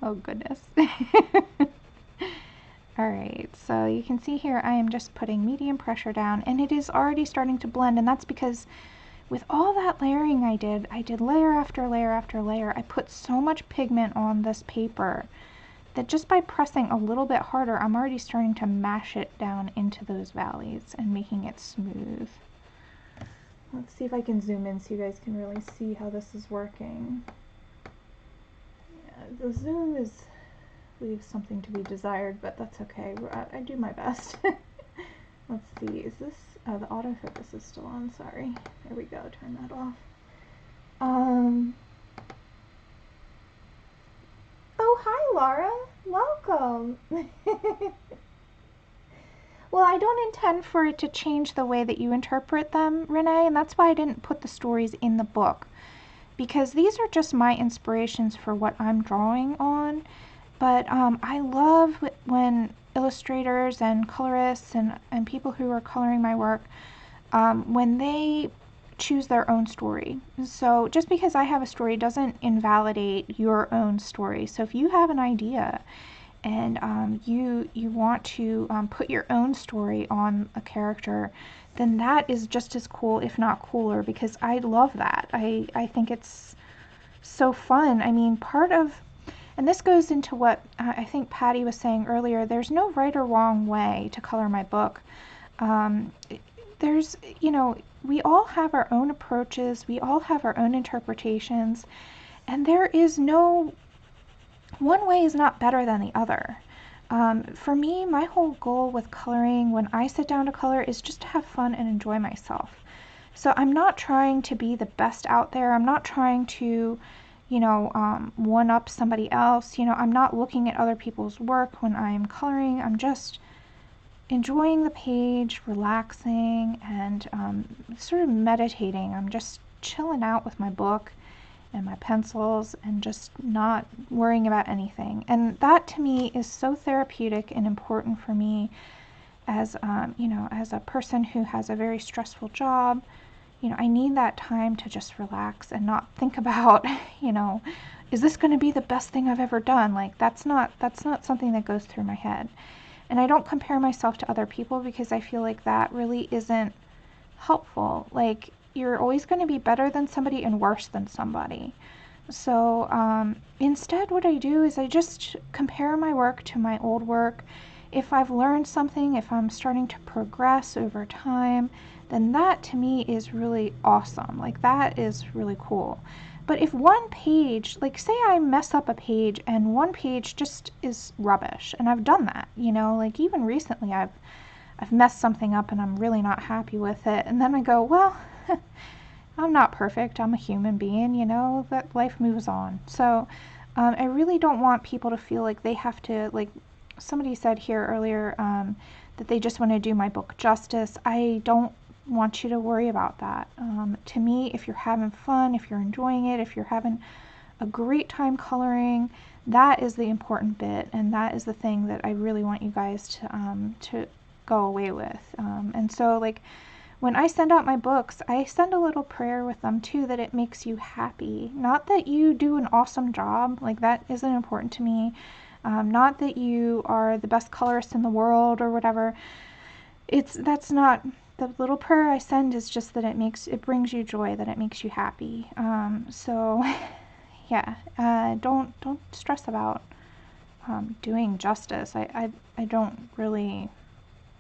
Oh, goodness. Alright, so you can see here I am just putting medium pressure down, and it is already starting to blend, and that's because with all that layering I did layer after layer after layer. I put so much pigment on this paper that just by pressing a little bit harder, I'm already starting to mash it down into those valleys and making it smooth. Let's see if I can zoom in so you guys can really see how this is working. Yeah, the zoom leaves something to be desired, but that's okay. I do my best. Let's see, is this, the autofocus is still on, sorry. There we go, turn that off. Oh, hi Laura, welcome. Well, I don't intend for it to change the way that you interpret them, Renee, and that's why I didn't put the stories in the book. Because these are just my inspirations for what I'm drawing on. But I love when illustrators and colorists and people who are coloring my work, when they choose their own story. So just because I have a story doesn't invalidate your own story. So if you have an idea and you want to put your own story on a character, then that is just as cool, if not cooler, because I love that. I think it's so fun. I mean, and this goes into what I think Patty was saying earlier, there's no right or wrong way to color my book. There's, we all have our own approaches, we all have our own interpretations, and there is no, one way is not better than the other. For me, my whole goal with coloring when I sit down to color is just to have fun and enjoy myself. So I'm not trying to be the best out there. I'm not trying to one up somebody else. I'm not looking at other people's work when I'm coloring. I'm just enjoying the page, relaxing, and sort of meditating. I'm just chilling out with my book and my pencils and just not worrying about anything. And that to me is so therapeutic and important for me as, as a person who has a very stressful job. I need that time to just relax and not think about, is this going to be the best thing I've ever done? Like, that's not something that goes through my head. And I don't compare myself to other people because I feel like that really isn't helpful. Like, you're always going to be better than somebody and worse than somebody. So instead what I do is I just compare my work to my old work. If I've learned something, if I'm starting to progress over time, then that to me is really awesome. Like, that is really cool. But if one page, like say I mess up a page and one page just is rubbish, and I've done that, like even recently I've messed something up and I'm really not happy with it, and then I go, well, I'm not perfect, I'm a human being, that life moves on. So I really don't want people to feel like they have to, like somebody said here earlier, that they just want to do my book justice. I don't want you to worry about that. To me, if you're having fun, if you're enjoying it, if you're having a great time coloring, that is the important bit, and that is the thing that I really want you guys to go away with. And so, like, when I send out my books, I send a little prayer with them too, that it makes you happy. Not that you do an awesome job, like that isn't important to me. Not that you are the best colorist in the world or whatever. That's not, the little prayer I send is just that it brings you joy, that it makes you happy. So yeah, don't stress about doing justice. I don't really,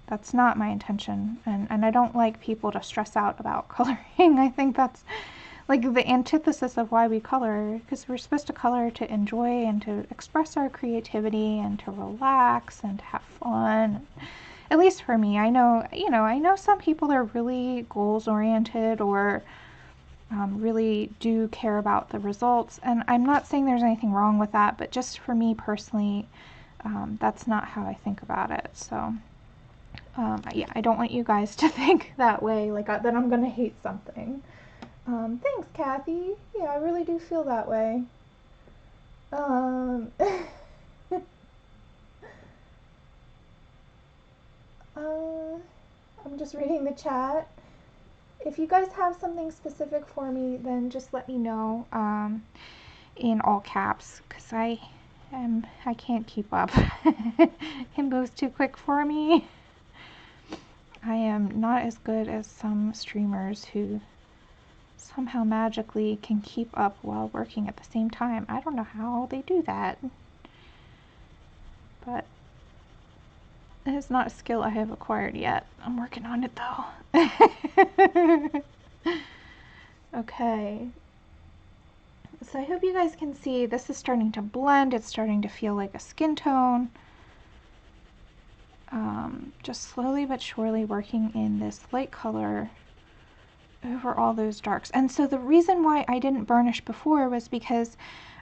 that's not my intention, and I don't like people to stress out about coloring. I think that's like the antithesis of why we color, because we're supposed to color to enjoy and to express our creativity and to relax and to have fun. At least for me, I know some people are really goals oriented or really do care about the results, and I'm not saying there's anything wrong with that, but just for me personally, that's not how I think about it. So yeah, I don't want you guys to think that way, like that I'm gonna hate something. Thanks, Kathy. Yeah, I really do feel that way. I'm just reading the chat. If you guys have something specific for me, then just let me know in all caps, because I can't keep up. It moves too quick for me. I am not as good as some streamers who somehow magically can keep up while working at the same time. I don't know how they do that, but it is not a skill I have acquired yet. I'm working on it though. Okay, so I hope you guys can see this is starting to blend. It's starting to feel like a skin tone. Just slowly but surely working in this light color over all those darks. And so the reason why I didn't burnish before was because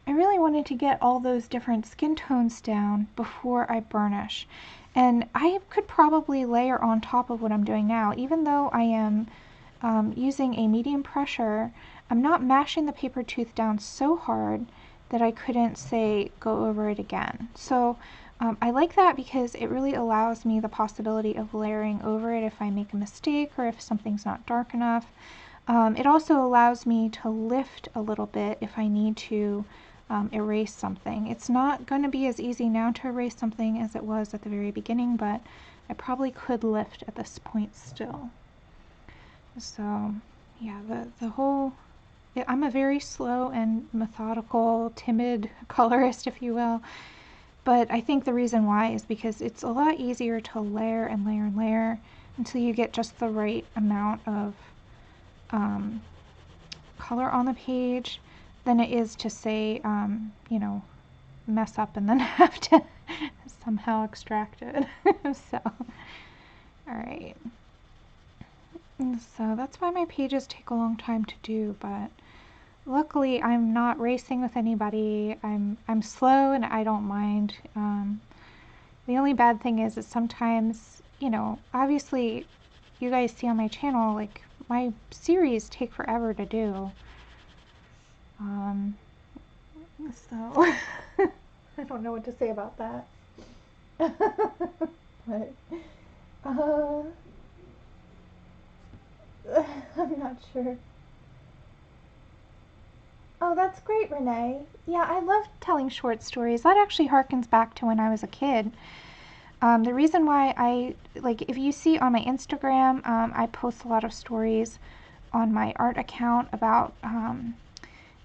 I really wanted to get all those different skin tones down before I burnish. And I could probably layer on top of what I'm doing now, even though I am using a medium pressure. I'm not mashing the paper tooth down so hard that I couldn't, say, go over it again. So I like that because it really allows me the possibility of layering over it if I make a mistake or if something's not dark enough. It also allows me to lift a little bit if I need to erase something. It's not going to be as easy now to erase something as it was at the very beginning, but I probably could lift at this point still. So yeah, the whole, I'm a very slow and methodical, timid colorist, if you will. But I think the reason why is because it's a lot easier to layer and layer and layer until you get just the right amount of color on the page than it is to, say, you know, mess up and then have to somehow extract it. So, alright. So that's why my pages take a long time to do, but luckily I'm not racing with anybody. I'm slow and I don't mind. The only bad thing is that sometimes, you know, obviously you guys see on my channel, like, my series take forever to do. So I don't know what to say about that. But I'm not sure. Oh, that's great, Renee. Yeah, I love telling short stories. That actually harkens back to when I was a kid. The reason why I, like, if you see on my Instagram, I post a lot of stories on my art account about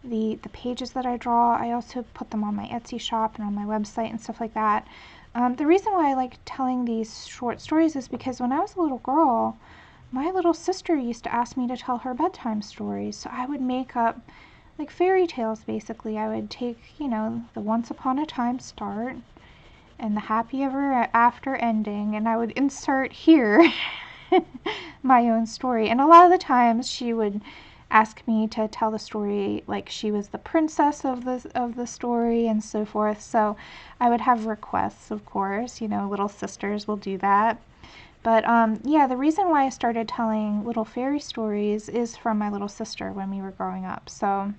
the pages that I draw. I also put them on my Etsy shop and on my website and stuff like that. The reason why I like telling these short stories is because when I was a little girl, my little sister used to ask me to tell her bedtime stories. So I would make up, like, fairy tales, basically. I would take, you know, the once upon a time start and the happy ever after ending, and I would insert here my own story. And a lot of the times she would ask me to tell the story like she was the princess of the story and so forth. So I would have requests, of course, you know, little sisters will do that. But yeah, the reason why I started telling little fairy stories is from my little sister when we were growing up. So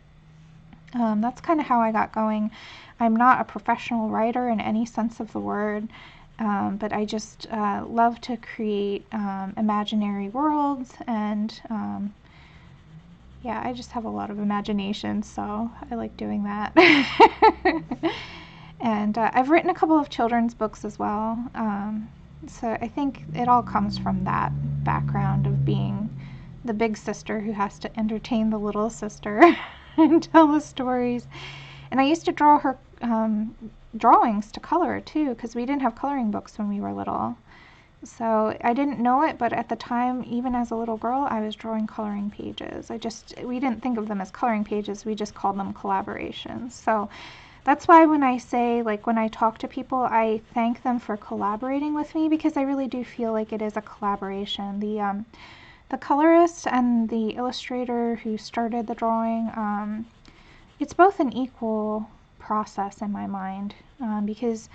that's kind of how I got going. I'm not a professional writer in any sense of the word, but I just love to create imaginary worlds, and yeah, I just have a lot of imagination, so I like doing that. And I've written a couple of children's books as well, so I think it all comes from that background of being the big sister who has to entertain the little sister and tell the stories. And I used to draw her drawings to color too, because we didn't have coloring books when we were little. So I didn't know it, but at the time, even as a little girl, I was drawing coloring pages. We didn't think of them as coloring pages, we just called them collaborations. So that's why when I say, like, when I talk to people, I thank them for collaborating with me, because I really do feel like it is a collaboration. The colorist and the illustrator who started the drawing, it's both an equal process in my mind, because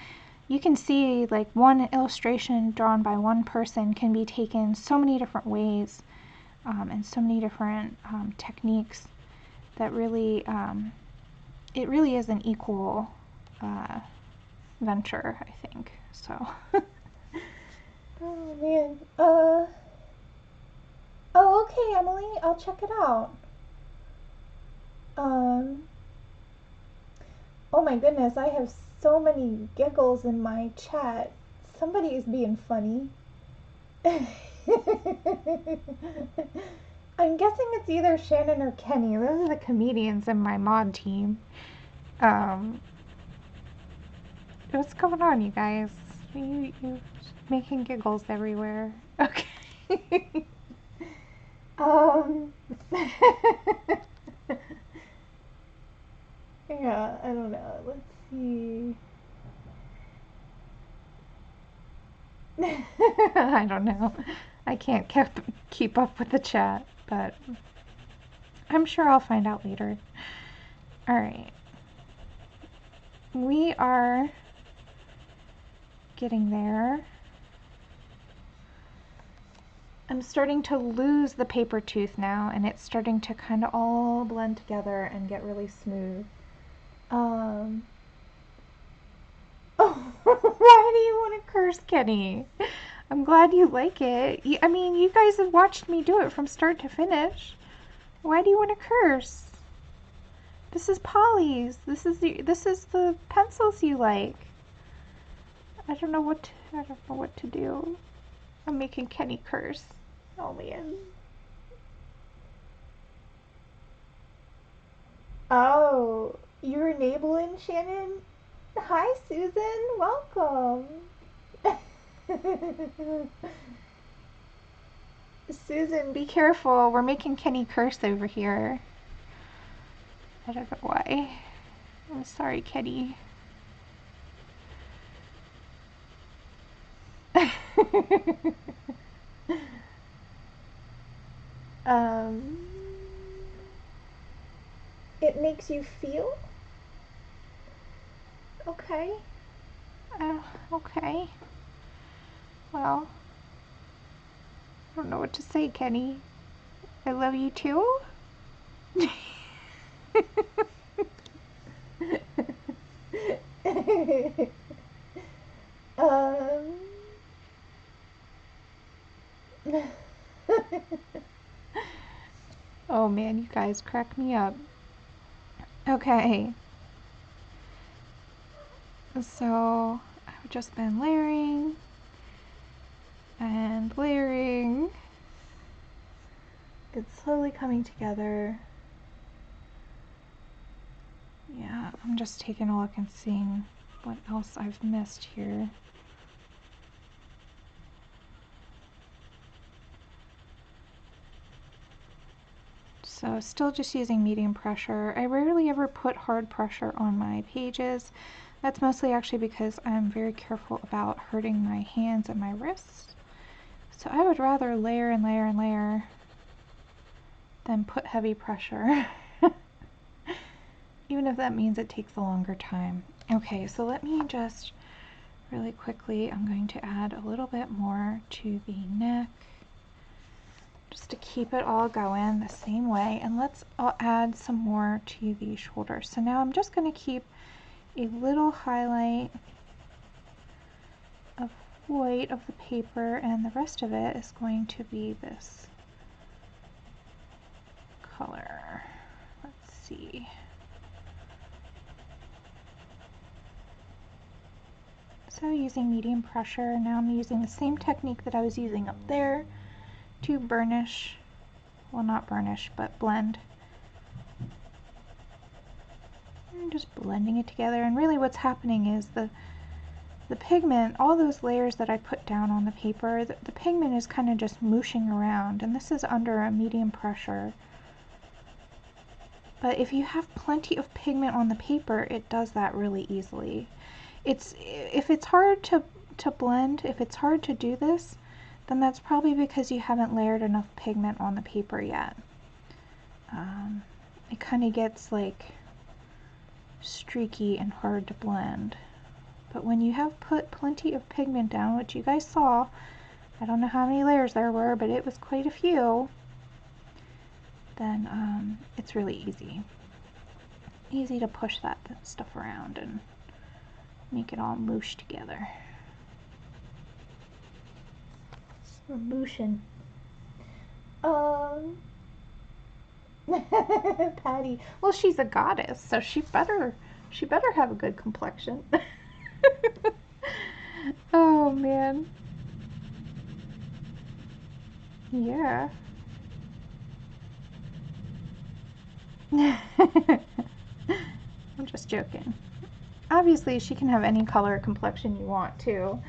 you can see like one illustration drawn by one person can be taken so many different ways, and so many different techniques that really, it really is an equal venture, I think. So. Oh man. Oh, okay, Emily. I'll check it out. Oh my goodness, I have so many giggles in my chat. Somebody is being funny. I'm guessing it's either Shannon or Kenny. Those are the comedians in my mod team. What's going on, you guys? You're making giggles everywhere. Okay. Yeah, I don't know. Let's see. I don't know. I can't keep up with the chat, but I'm sure I'll find out later. Alright. We are getting there. I'm starting to lose the paper tooth now, and it's starting to kind of all blend together and get really smooth. Oh, why do you want to curse, Kenny? I'm glad you like it. I mean, you guys have watched me do it from start to finish. Why do you want to curse? This is Polly's. This is the pencils you like. I don't know what to do. I'm making Kenny curse. Oh man. Oh, you're enabling Shannon? Hi, Susan. Welcome. Susan, be careful. We're making Kenny curse over here. I don't know why. I'm sorry, Kenny. It makes you feel? Okay. Okay. Well, I don't know what to say, Kenny. I love you too? Oh man, you guys crack me up. Okay. So, I've just been layering and layering. It's slowly coming together. Yeah, I'm just taking a look and seeing what else I've missed here. So still just using medium pressure. I rarely ever put hard pressure on my pages. That's mostly actually because I'm very careful about hurting my hands and my wrists. So I would rather layer and layer and layer than put heavy pressure. Even if that means it takes a longer time. Okay, so let me just really quickly, I'm going to add a little bit more to the neck just to keep it all going the same way, and I'll add some more to the shoulders. So now I'm just going to keep a little highlight of white of the paper, and the rest of it is going to be this color. Let's see. So using medium pressure, now I'm using the same technique that I was using up there to burnish, well not burnish, but blend. I'm just blending it together, and really what's happening is the pigment, all those layers that I put down on the paper, the pigment is kind of just mooshing around, and this is under a medium pressure. But if you have plenty of pigment on the paper, it does that really easily. If it's hard to blend, if it's hard to do this, then that's probably because you haven't layered enough pigment on the paper yet. It kind of gets like streaky and hard to blend. But when you have put plenty of pigment down, which you guys saw, I don't know how many layers there were, but it was quite a few, then it's really easy. Easy to push that stuff around and make it all moosh together. We're mooshing. Patty. Well, she's a goddess, so she better have a good complexion. Oh man. Yeah. I'm just joking. Obviously, she can have any color complexion you want too.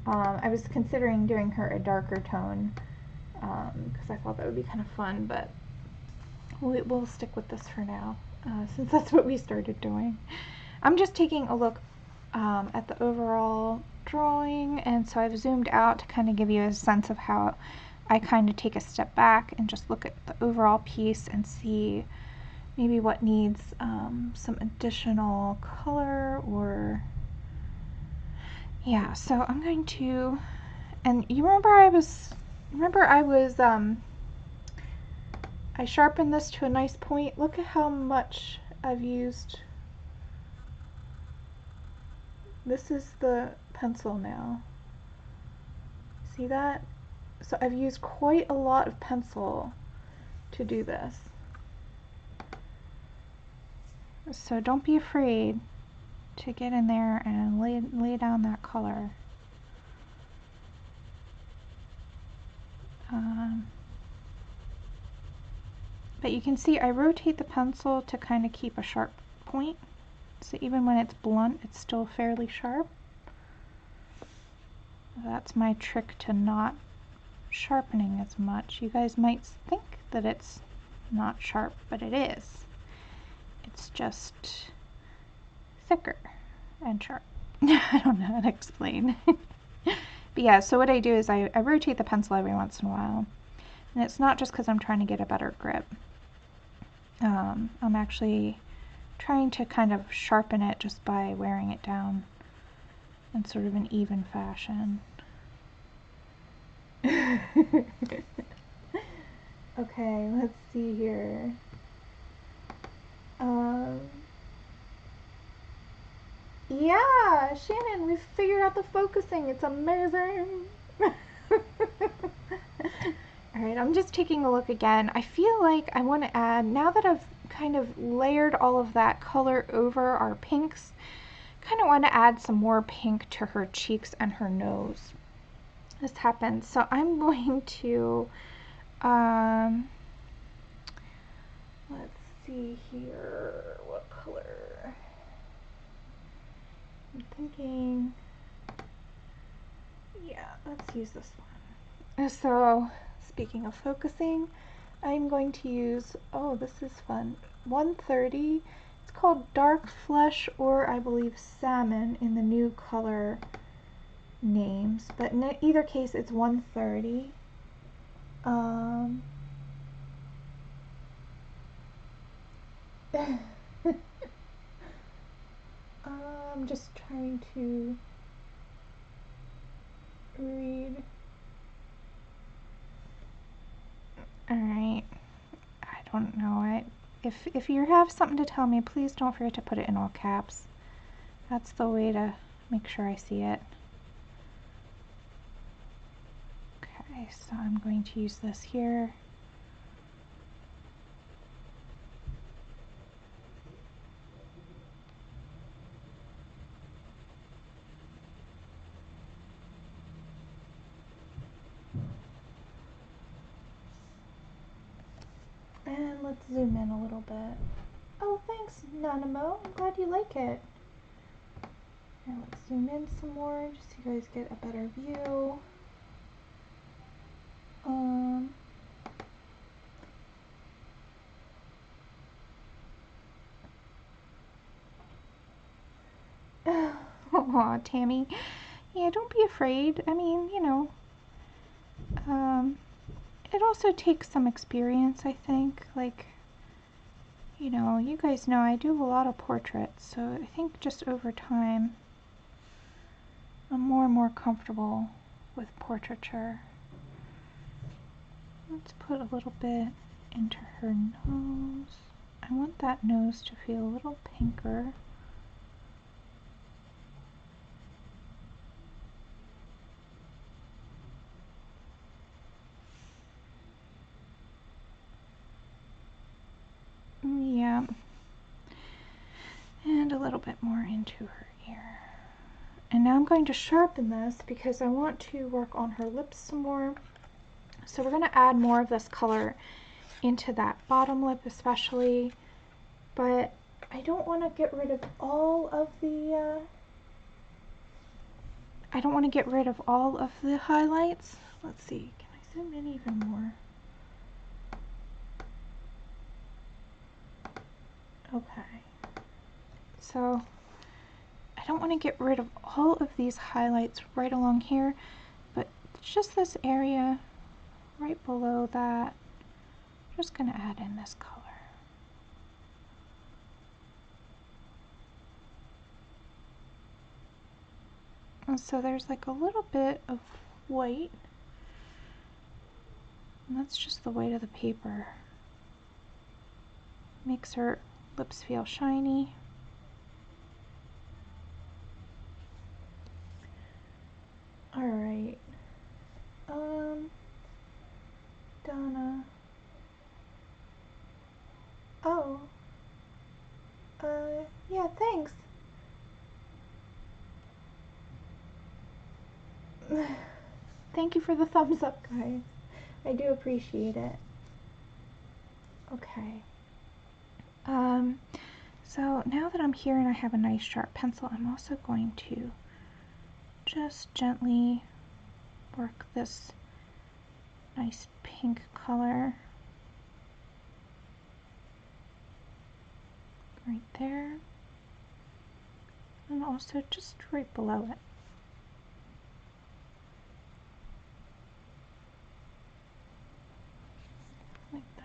I was considering doing her a darker tone because I thought that would be kind of fun, but we'll stick with this for now since that's what we started doing. I'm just taking a look at the overall drawing, and so I've zoomed out to kind of give you a sense of how I kind of take a step back and just look at the overall piece and see maybe what needs some additional color, or yeah. So I'm going to, and you remember I sharpened this to a nice point. Look at how much I've used. This is the pencil now. See that? So I've used quite a lot of pencil to do this. So don't be afraid to get in there and lay down that color. But you can see I rotate the pencil to kind of keep a sharp point. So even when it's blunt, it's still fairly sharp. That's my trick to not sharpening as much. You guys might think that it's not sharp, but it is. It's just thicker and sharp. I don't know how to explain. But yeah, so what I do is I rotate the pencil every once in a while. And it's not just because I'm trying to get a better grip. I'm actually trying to kind of sharpen it just by wearing it down in sort of an even fashion. Okay, let's see here. Yeah, Shannon, we've figured out the focusing. It's amazing. Alright, I'm just taking a look again. I feel like I want to add, now that I've kind of layered all of that color over our pinks, kind of want to add some more pink to her cheeks and her nose. This happens. So I'm going to, let's see here, what color? I'm thinking, yeah, let's use this one. So, speaking of focusing, I'm going to use, oh, this is fun, 130. It's called Dark Flesh, or I believe Salmon in the new color names, but in either case it's 130. I'm just trying to read. Alright, I don't know. If you have something to tell me, please don't forget to put it in all caps. That's the way to make sure I see it. Okay, so I'm going to use this here. And let's zoom in a little bit. Oh, thanks, Nanimo. I'm glad you like it. Now let's zoom in some more just so you guys get a better view. Aw, Tammy. Yeah, don't be afraid. I mean, you know, it also takes some experience, I think. Like, you know, you guys know I do a lot of portraits, so I think just over time I'm more and more comfortable with portraiture. Let's put a little bit into her nose. I want that nose to feel a little pinker. Yeah. And a little bit more into her ear. And now I'm going to sharpen this because I want to work on her lips some more. So we're going to add more of this color into that bottom lip especially, but I don't want to get rid of all of the highlights. Let's see, can I zoom in even more? Okay, so I don't want to get rid of all of these highlights right along here, but just this area right below that, I'm just going to add in this color. And so there's like a little bit of white, and that's just the weight of the paper. Makes her lips feel shiny. Alright, Donna. Oh, yeah, thanks. Thank you for the thumbs up, guys. I do appreciate it. Okay. So now that I'm here and I have a nice sharp pencil, I'm also going to just gently work this nice pink color right there, and also just right below it. Like that.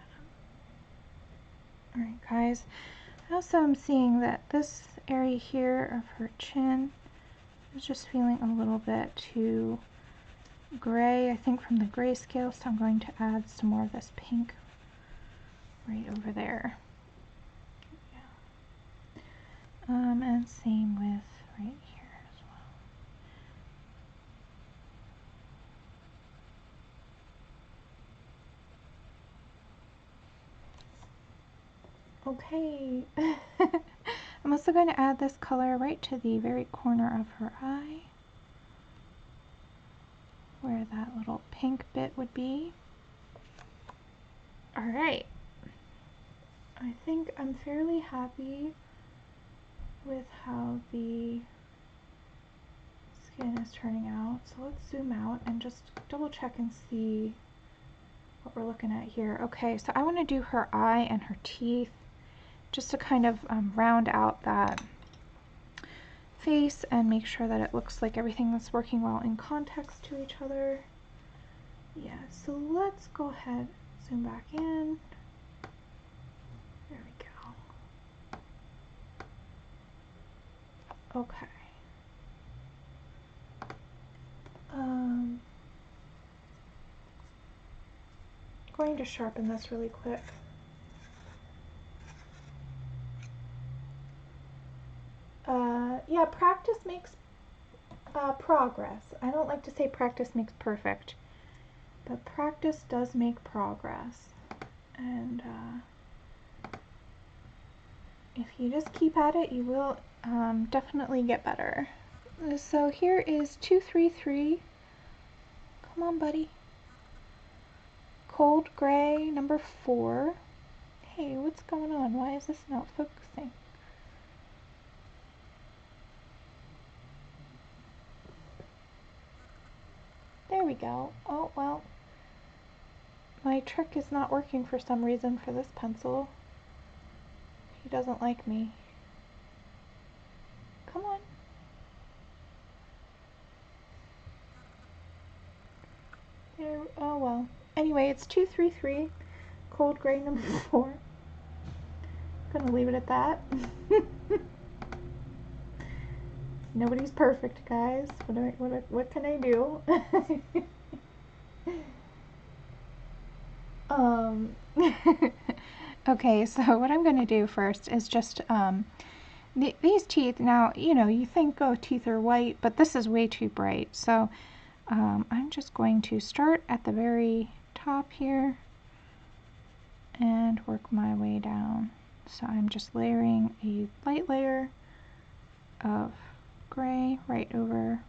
Alright guys, I also am seeing that this area here of her chin is just feeling a little bit too gray, I think from the grayscale, so I'm going to add some more of this pink right over there. Yeah. And same with right here as well. Okay. I'm also going to add this color right to the very corner of her eye, where that little pink bit would be. Alright, I think I'm fairly happy with how the skin is turning out. So let's zoom out and just double check and see what we're looking at here. Okay, so I want to do her eye and her teeth just to kind of round out that face and make sure that it looks like everything that's working well in context to each other. Yeah, so let's go ahead, zoom back in. There we go. Okay. Going to sharpen this really quick. Yeah, practice makes progress. I don't like to say practice makes perfect, but practice does make progress. And if you just keep at it, you will definitely get better. So here is 233. Come on, buddy. Cold gray, number 4. Hey, what's going on? Why is this not focusing? There we go. Oh, well. My trick is not working for some reason for this pencil. He doesn't like me. Come on. There, oh well. Anyway, it's 233. Cold gray, number 4. Gonna leave it at that. Nobody's perfect, guys. What can I do? um, okay, so what I'm going to do first is just these teeth. Now, you know, you think, oh, teeth are white, but this is way too bright. So I'm just going to start at the very top here and work my way down. So I'm just layering a light layer of gray right over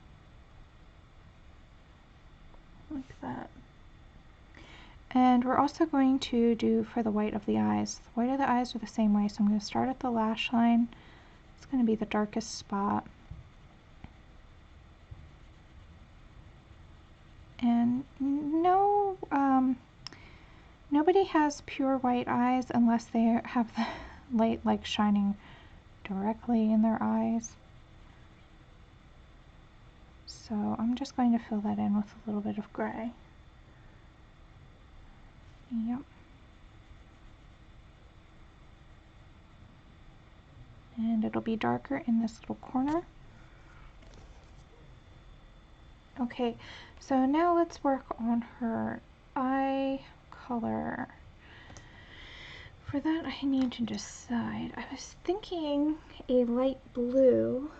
like that. And we're also going to do for the white of the eyes. The white of the eyes are the same way, so I'm going to start at the lash line. It's going to be the darkest spot. And no, nobody has pure white eyes unless they have the light like shining directly in their eyes. So I'm just going to fill that in with a little bit of gray. Yep. And it'll be darker in this little corner. Okay, so now let's work on her eye color. For that I need to decide. I was thinking a light blue.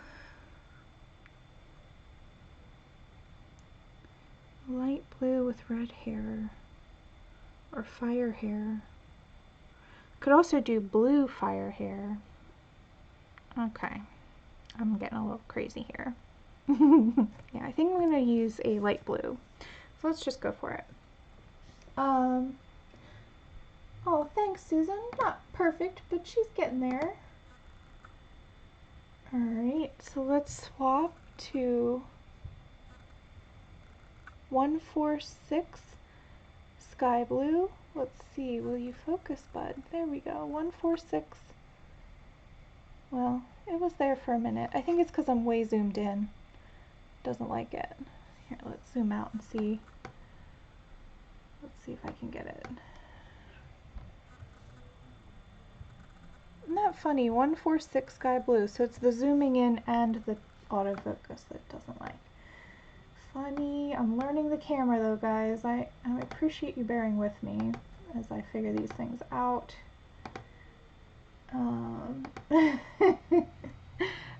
Light blue with red hair. Or fire hair. Could also do blue fire hair. Okay, I'm getting a little crazy here. Yeah, I think I'm going to use a light blue. So let's just go for it. Oh, thanks, Susan. Not perfect, but she's getting there. Alright, so let's swap to 146 sky blue. Let's see, will you focus, bud? There we go, 146. Well, it was there for a minute. I think it's because I'm way zoomed in. Doesn't like it. Here, let's zoom out and see. Let's see if I can get it. Isn't that funny? 146 sky blue. So it's the zooming in and the autofocus that it doesn't like. Funny. I'm learning the camera though, guys. I appreciate you bearing with me as I figure these things out.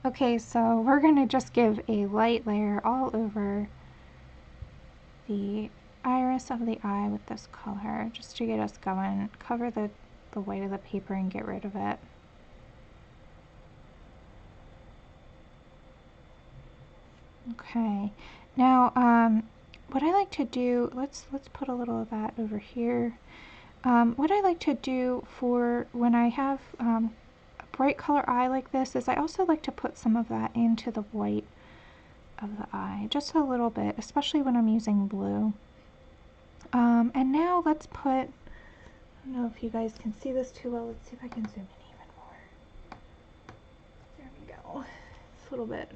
Okay, so we're going to just give a light layer all over the iris of the eye with this color, just to get us going. Cover the white of the paper and get rid of it. Okay, now what I like to do, let's put a little of that over here. What I like to do for when I have a bright color eye like this is I also like to put some of that into the white of the eye, just a little bit, especially when I'm using blue. And now let's put, I don't know if you guys can see this too well, let's see if I can zoom in even more. There we go. It's a little bit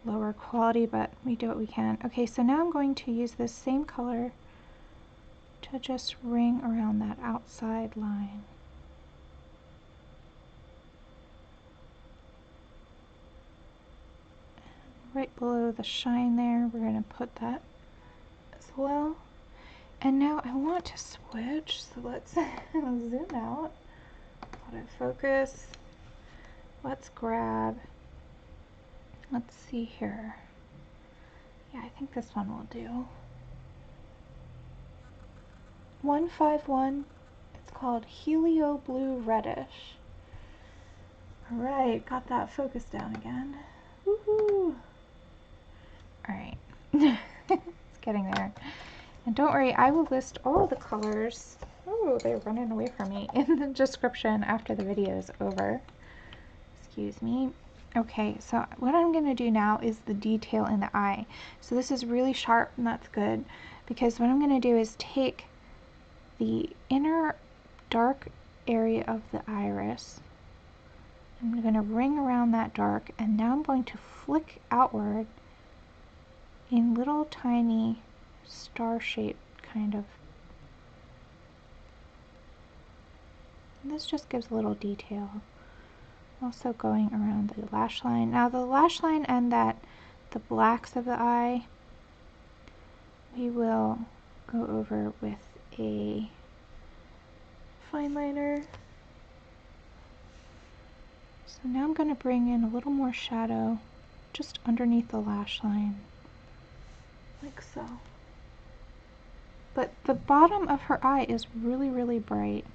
lower quality, but we do what we can. Okay, so now I'm going to use this same color to just ring around that outside line. Right below the shine there, we're going to put that as well. And now I want to switch, so let's zoom out, autofocus. Let's grab, let's see here. Yeah, I think this one will do. 151, it's called Helio Blue Reddish. Alright, got that focus down again. Woohoo! Alright, it's getting there. And don't worry, I will list all the colors, oh, they're running away from me, in the description after the video is over. Excuse me. Okay, so what I'm going to do now is the detail in the eye. So this is really sharp, and that's good, because what I'm going to do is take the inner dark area of the iris. I'm going to ring around that dark, and now I'm going to flick outward in little tiny star-shaped kind of. And this just gives a little detail Also going around the lash line. Now the lash line and the blacks of the eye, we will go over with a fine liner. So now I'm going to bring in a little more shadow just underneath the lash line, like so. But the bottom of her eye is really, really bright.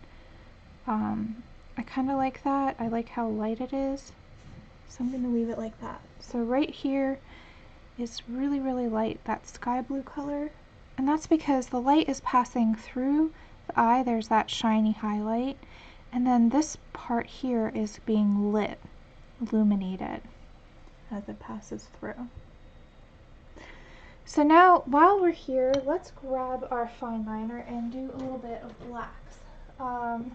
I kind of like that. I like how light it is. So I'm going to leave it like that. So right here is really, really light, that sky blue color. And that's because the light is passing through the eye. There's that shiny highlight. And then this part here is being lit, illuminated as it passes through. So now, while we're here, let's grab our fine liner and do a little bit of blacks.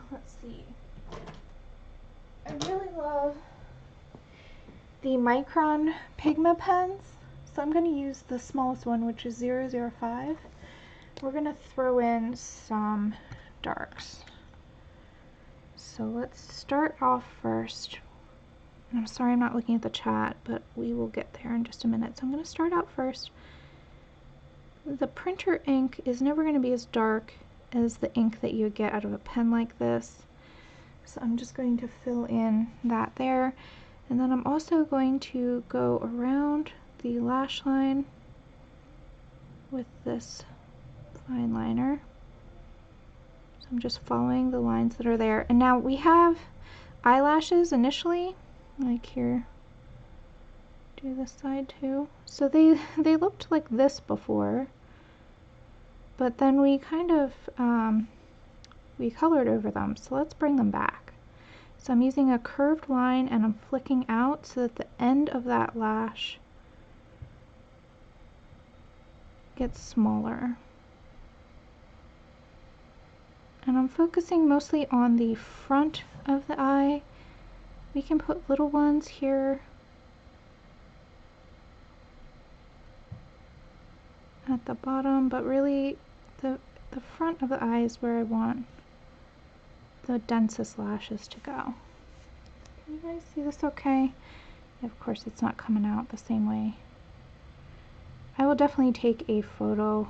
Let's see. I really love the Micron Pigma pens, so I'm going to use the smallest one, which is 005. We're going to throw in some darks. So let's start off first. I'm sorry I'm not looking at the chat, but we will get there in just a minute. So I'm going to start out first. The printer ink is never going to be as dark as the ink that you would get out of a pen like this. So I'm just going to fill in that there. And then I'm also going to go around the lash line with this fine liner. So I'm just following the lines that are there. And now we have eyelashes initially, like here. Do this side too. So they looked like this before, but then we kind of we colored over them. So let's bring them back. So I'm using a curved line and I'm flicking out so that the end of that lash gets smaller. And I'm focusing mostly on the front of the eye. We can put little ones here at the bottom, but really the front of the eye is where I want the densest lashes to go. Can you guys see this okay? Of course it's not coming out the same way. I will definitely take a photo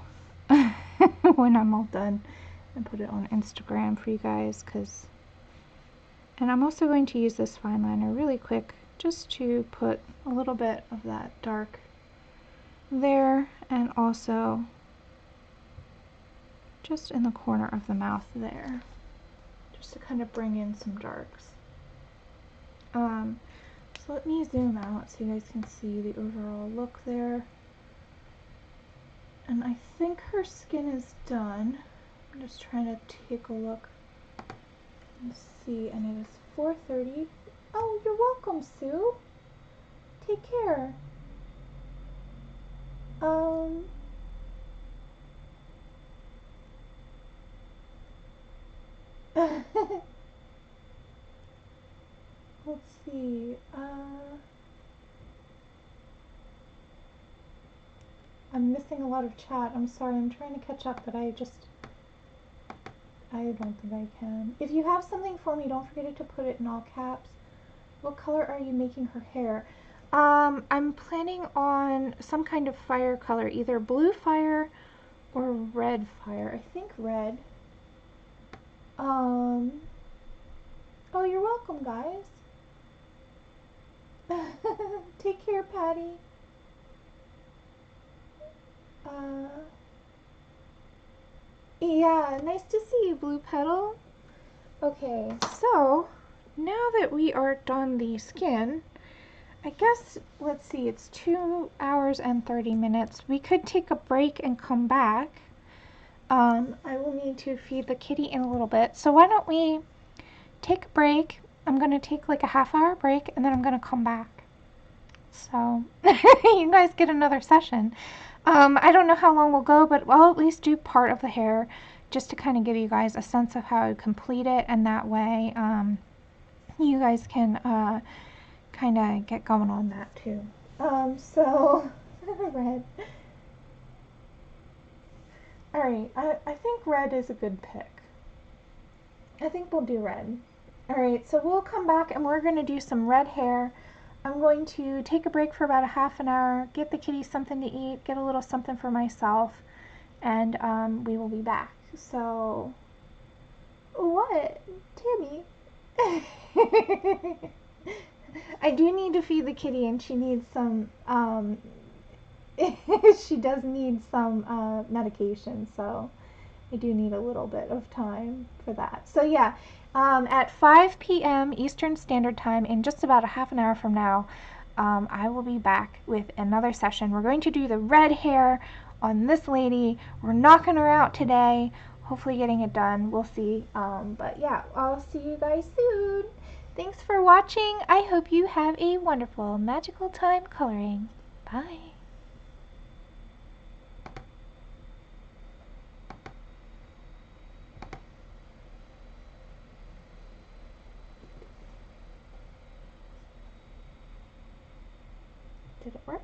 when I'm all done and put it on Instagram for you guys, and I'm also going to use this fine liner really quick just to put a little bit of that dark there, and also just in the corner of the mouth there, just to kind of bring in some darks. So let me zoom out so you guys can see the overall look there. And I think her skin is done. I'm just trying to take a look and see, and it is 4:30. Oh, you're welcome, Sue. Take care. Let's see. I'm missing a lot of chat. I'm sorry. I'm trying to catch up, but I don't think I can. If you have something for me, don't forget to put it in all caps. What color are you making her hair? I'm planning on some kind of fire color, either blue fire or red fire. I think red. Oh, you're welcome, guys. Take care, Patty. Yeah, nice to see you, Blue Petal. Okay, so now that we are done the skin, I guess, let's see, it's 2 hours and 30 minutes. We could take a break and come back. I will need to feed the kitty in a little bit. So why don't we take a break? I'm going to take like a half-hour break, and then I'm going to come back. So you guys get another session. I don't know how long we'll go, but I'll at least do part of the hair just to kind of give you guys a sense of how to complete it, and that way you guys can kind of get going on that too. So red. Alright, I think red is a good pick. I think we'll do red. Alright, so we'll come back and we're going to do some red hair. I'm going to take a break for about a half an hour, get the kitty something to eat, get a little something for myself, and we will be back. So, what? Tammy? I do need to feed the kitty and she needs some, she does need some medication, so I do need a little bit of time for that. So yeah, at 5 p.m. Eastern Standard Time, in just about a half an hour from now, I will be back with another session. We're going to do the red hair on this lady. We're knocking her out today. Hopefully getting it done. We'll see. But yeah, I'll see you guys soon. Thanks for watching. I hope you have a wonderful, magical time coloring. Bye. Did it work?